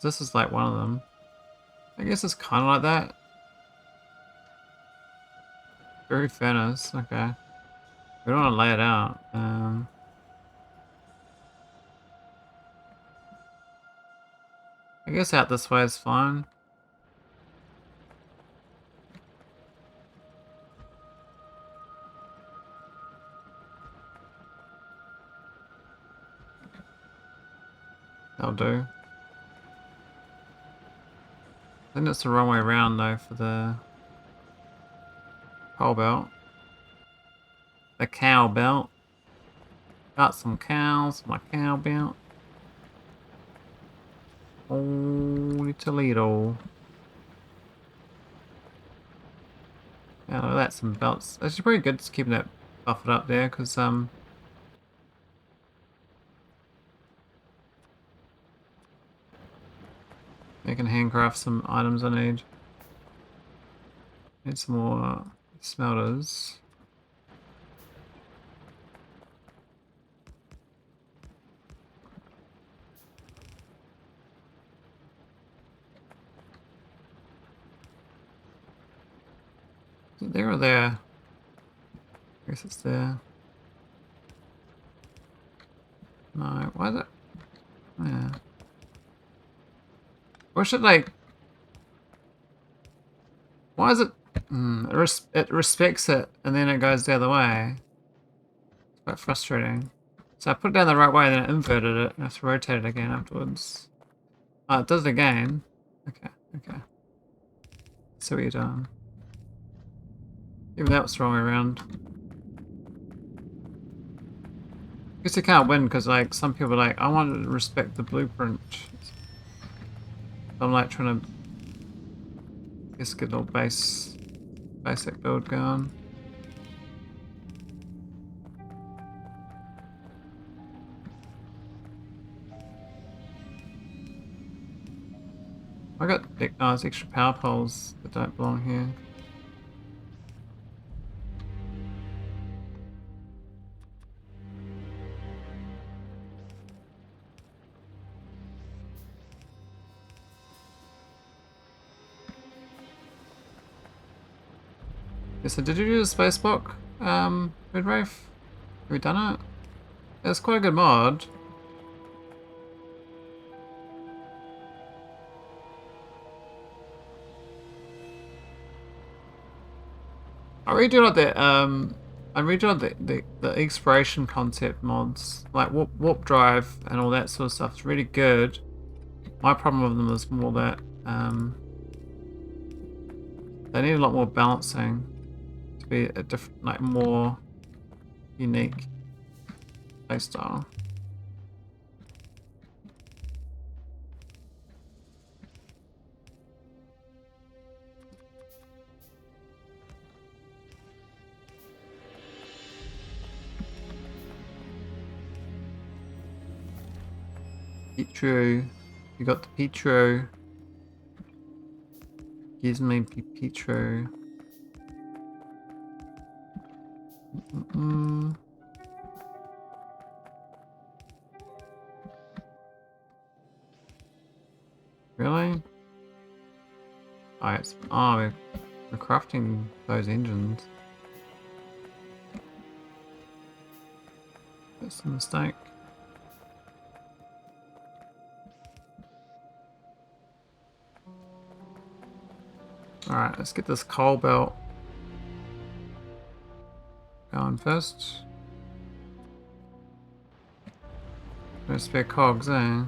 This is like one of them. I guess it's kind of like that. Very furnace, okay. We don't want to lay it out. I guess out this way is fine. That'll do. I think that's the wrong way around though for the coal belt. The cow belt. Got some cows, my cow belt. Holy Toledo. Yeah, look at that, some belts. Actually pretty good just keeping that buffered up there because I can handcraft some items I need. Need some more smelters. Is it there or there? I guess it's there. No, why is it? Yeah. Or should like... Why is it... it respects it and then it goes the other way. It's quite frustrating. So I put it down the right way and then it inverted it and I have to rotate it again afterwards. Oh, it does it again. Okay, okay. So what you're doing. Even that was the wrong way around. I guess you can't win because like some people are like, I want to respect the blueprint. So I'm like trying to Let's get a little basic build going. I got those extra power poles that don't belong here. Yeah, so did you do the space block, Redwraith? Have we done it? It's quite a good mod. I really do like I really do like the exploration concept mods, like warp drive and all that sort of stuff. It's really good. My problem with them is more that they need a lot more balancing to be a different, like more unique playstyle. Petro, you got the Petro. Gives me Petro. Really? Oh, we're crafting those engines. That's a mistake. Alright, let's get this coal belt going first. No spare cogs, eh?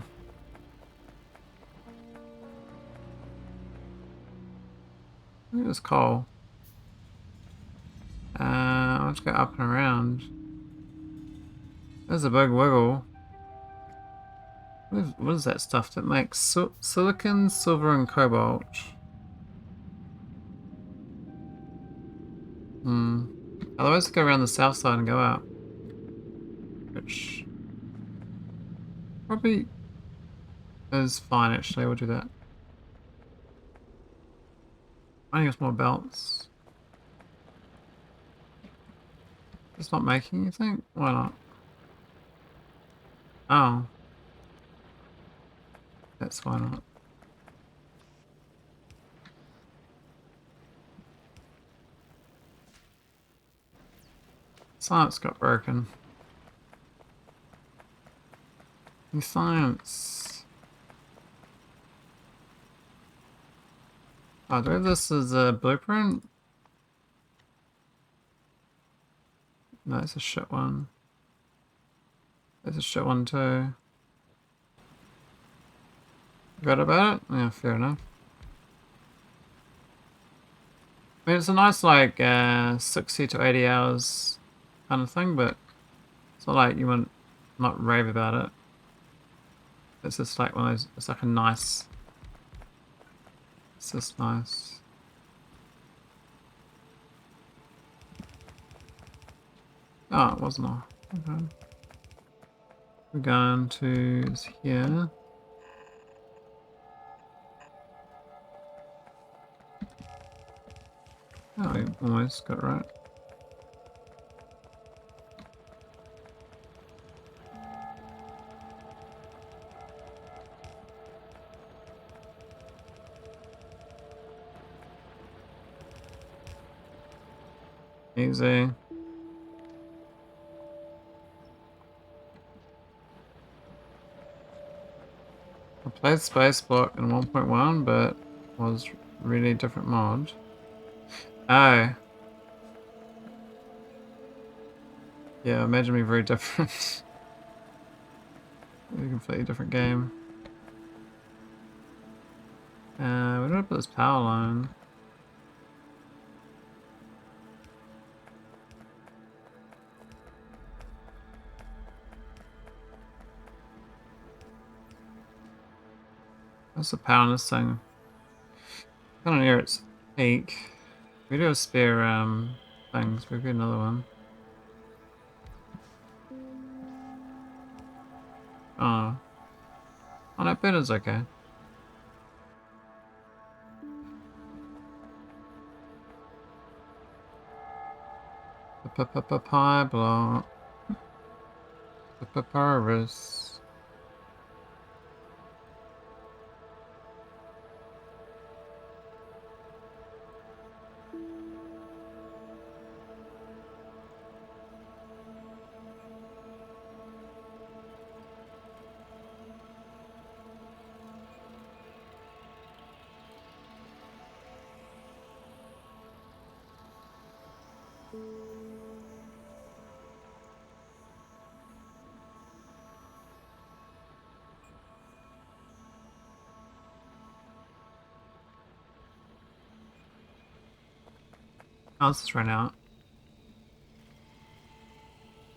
Look at this coal. Let's go up and around. There's a big wiggle. What is that stuff that makes silicon, silver, and cobalt? Otherwise, go around the south side and go out. Which probably is fine, actually. We'll do that. I think it's more belts. It's not making, you think? Why not? Oh. That's why not. Science got broken. New science. Oh, do I have this as a blueprint? No, it's a shit one. It's a shit one too. Forgot about it? Yeah, fair enough. I mean, it's a nice, like, 60 to 80 hours kind of thing, but it's not like you want not rave about it. It's just like one of those, it's like a nice, it's just nice. Oh, it wasn't off. Okay. We're going to here. Oh, we almost got it right. Easy. I played Space Block in 1.1, but was really different mod. Oh. Yeah, imagine me very different. A completely different game. Where did I put this power line? What's the power on this thing? Kind of near it. peak. We do have spare things. We've got another one. Oh. Oh no, burner's okay. Pie block. Papyrus. Oh, let's just run out.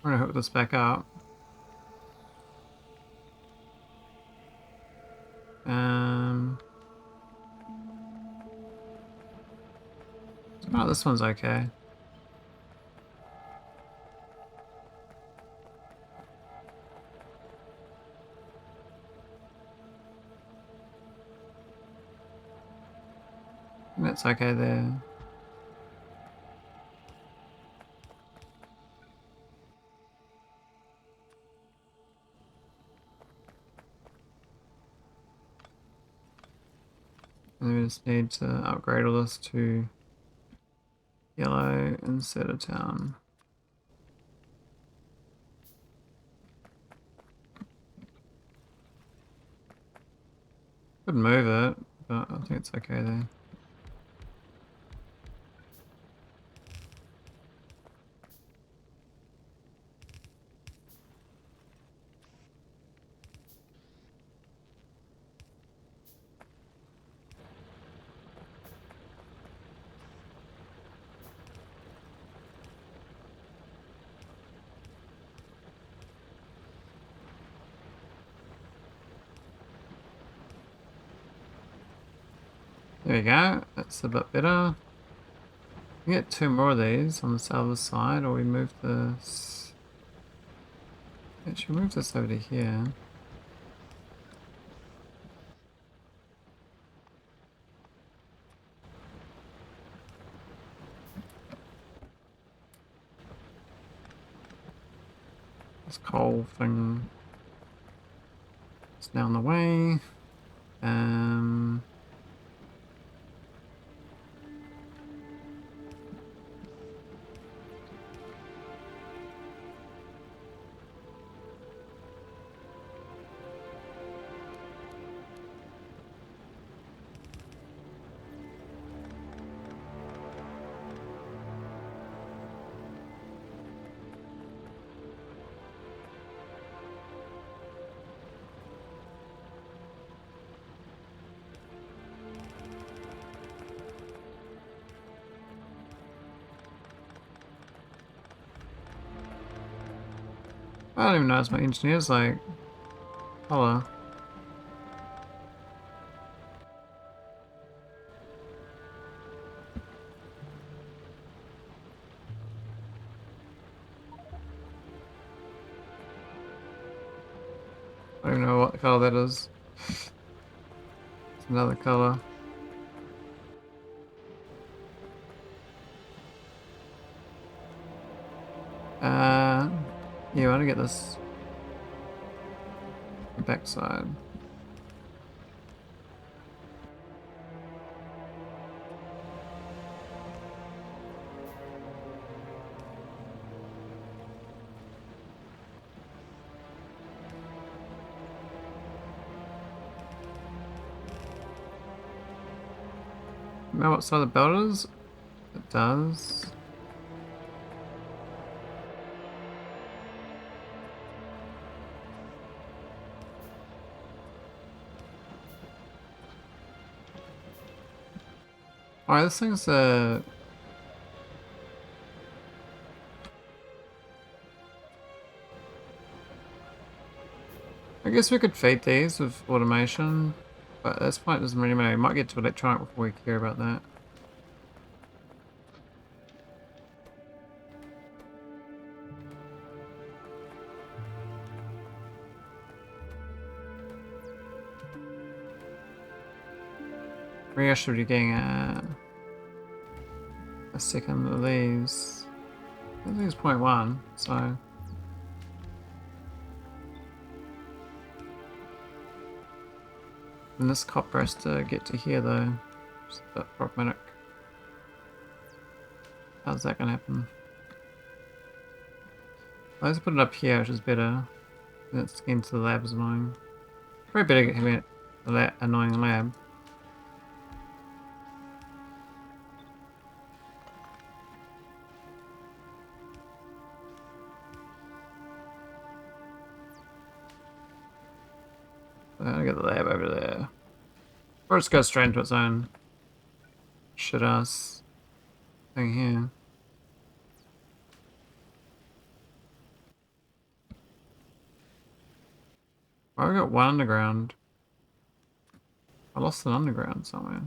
We're gonna hook this back up. Oh, this one's okay. That's okay there. And we just need to upgrade all this to yellow instead of town. Could move it, but I think it's okay there. There we go, that's a bit better. We get 2 more of these on the other side, or we move this. Actually, move this over to here. This coal thing is now on the way. I don't even know, it's my engineer's like, hello. I don't even know what color that is. It's another color. Yeah, I want to get this backside. Know what side the belt is? It does. Alright, this thing's I guess we could feed these with automation, but at this point it doesn't really matter. We might get to electronic before we care about that. Where should be getting a second of these? I think it's 0.1, so. And this copper has to get to here though. It's a bit problematic. How's that gonna happen? Let's put it up here, which is better. Let's get into the lab is annoying. Probably better having an annoying lab. So I'll get the lab over there. Or just go straight into its own shit ass thing here. Oh, I got one underground. I lost an underground somewhere.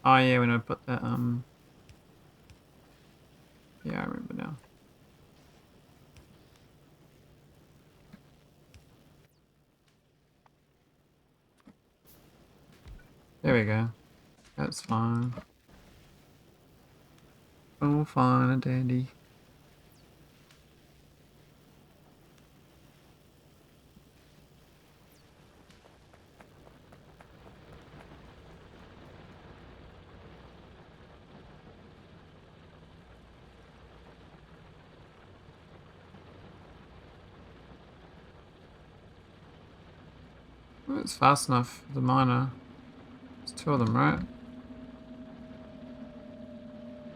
Oh yeah, when I put that yeah, I remember now. There we go. That's fine. All fine and dandy. Well, it's fast enough for the miner. There's two of them, right?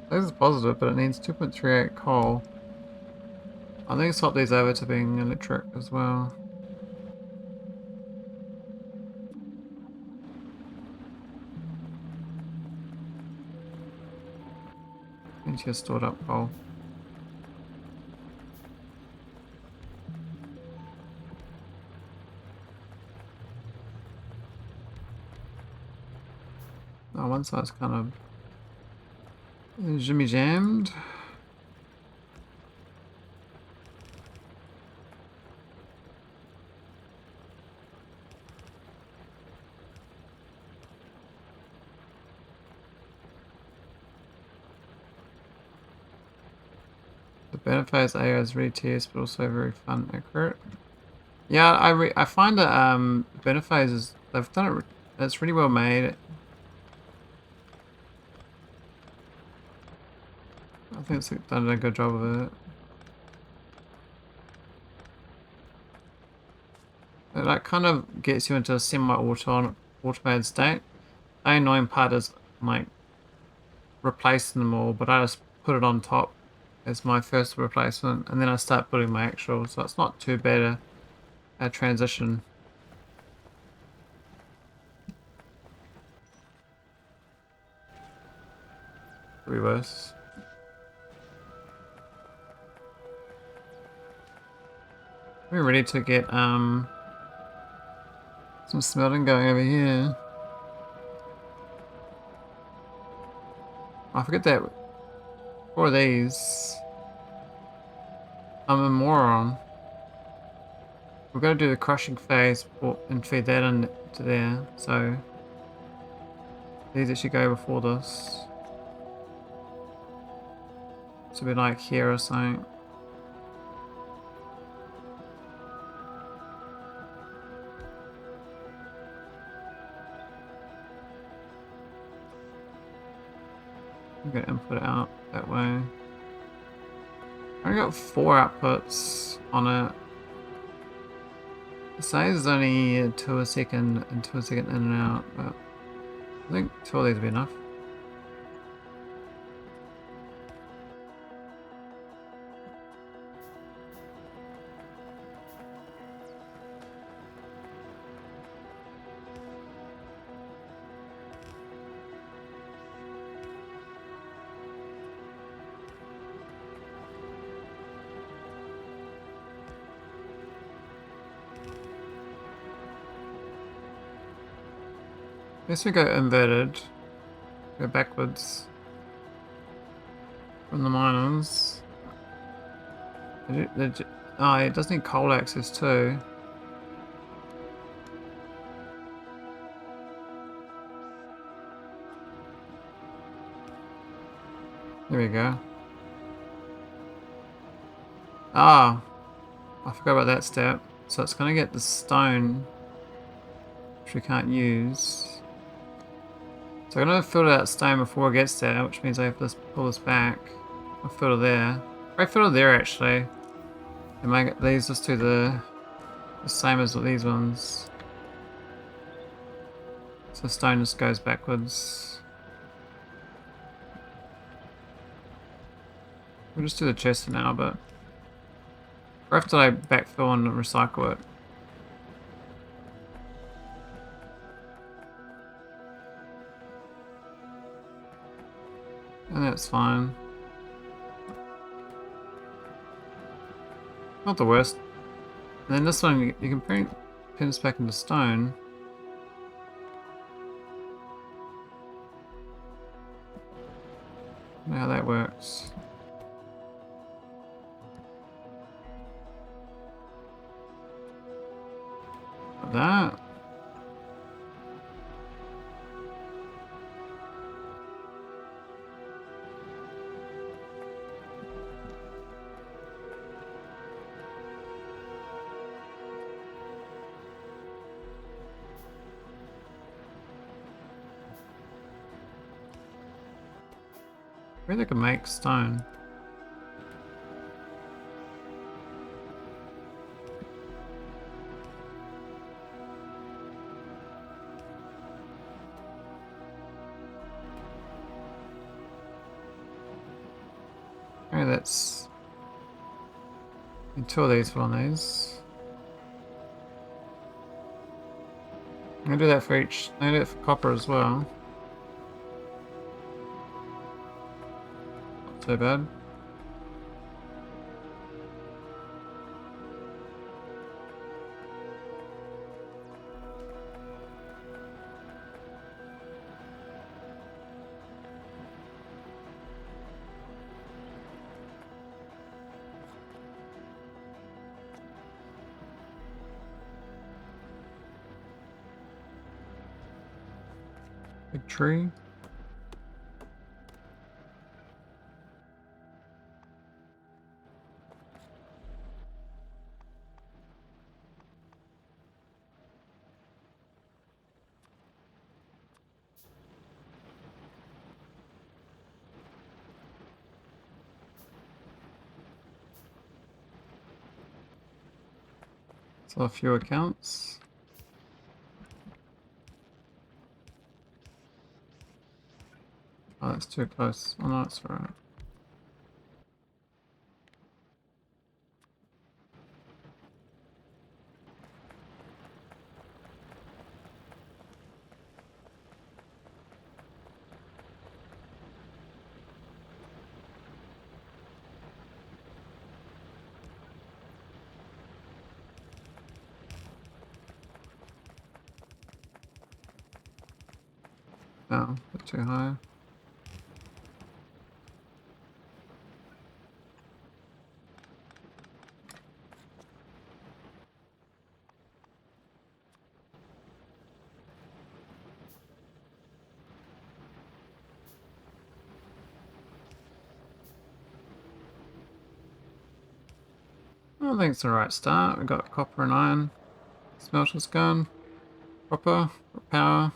This is positive, but it needs 2.38 coal. I think swap these over to being electric as well. Into your stored up coal. Oh, one side's kind of jimmy jammed. The benefits AI is really tedious, but also very fun and accurate. Yeah, I find that benefits is they've done it. It's really well made. I think it's done a good job of it. It like kind of gets you into a automated state. The annoying part is like replacing them all, but I just put it on top as my first replacement, and then I start putting my actual, so it's not too bad a transition. Reverse. We're ready to get some smelting going over here. I forget that for these I'm a moron. We're gonna do the crushing phase and feed that into there, so these actually go before this. So be like here or something. I'm gonna input it out that way. I only got 4 outputs on it. The size is only 2 a second and 2 a second in and out, but I think 2 of these will be enough. I guess we go inverted, go backwards from the miners. Oh, it does need coal access too. There we go. Ah, I forgot about that step. So it's going to get the stone, which we can't use. So I'm going to filter that stone before it gets there, which means I have to pull this back. I'll filter there. I filter there actually. And make these just do the same as these ones. So the stone just goes backwards. We'll just do the chest for now, but or after I backfill and recycle it. And that's fine. Not the worst. And then this one, you can pin this back into stone. I don't know how that works. Like that. Maybe they could make stone. Okay, that's two of these for one of these. I'm gonna do that for each. I'm gonna do it for copper as well. So bad. Big tree. So a few accounts. Oh, that's too close. Oh no, it's alright. No, a bit too high. I think it's the right start. We've got copper and iron. Smelter's gone. Copper, power.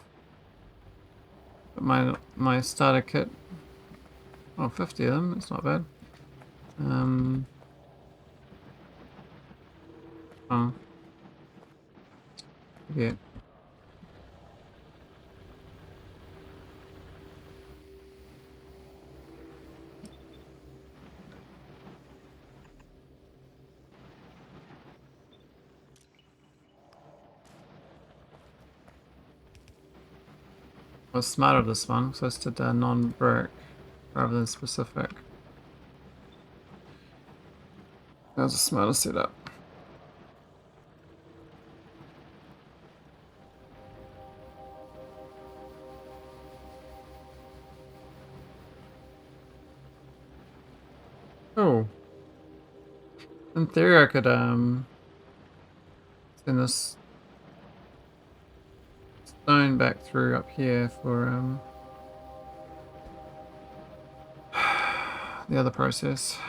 Got my starter kit. Oh, 50 of them. That's not bad. Oh. Yeah. I was smarter this one, so I just did non-brick rather than specific. That was a smarter setup. Oh. In theory I could send this stone back through up here for the other process.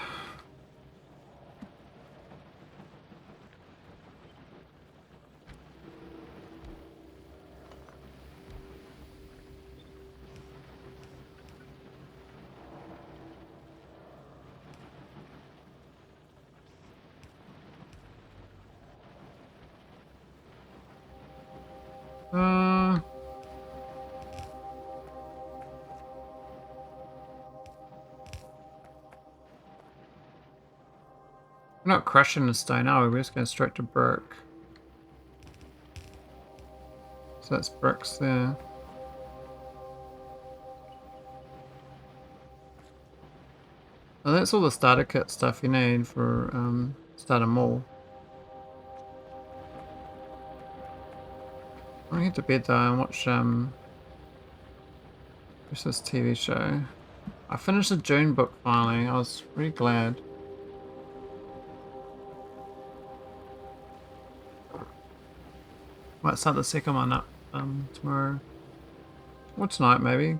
We're not crushing the stone, are we? We're just going straight to brick. So that's bricks there. And that's all the starter kit stuff you need for start a mall. I'm gonna get to bed though and watch this TV show. I finished the June book finally. I was really glad. Might start the second one up tomorrow. Or tonight maybe.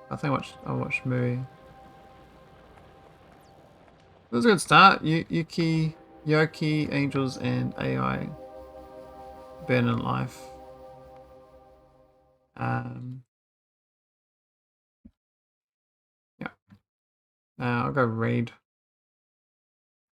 I think I'll watch a movie. It was a good start. Yuoki, Angels, and AI. Abandoned Life. Yeah. I'll go read.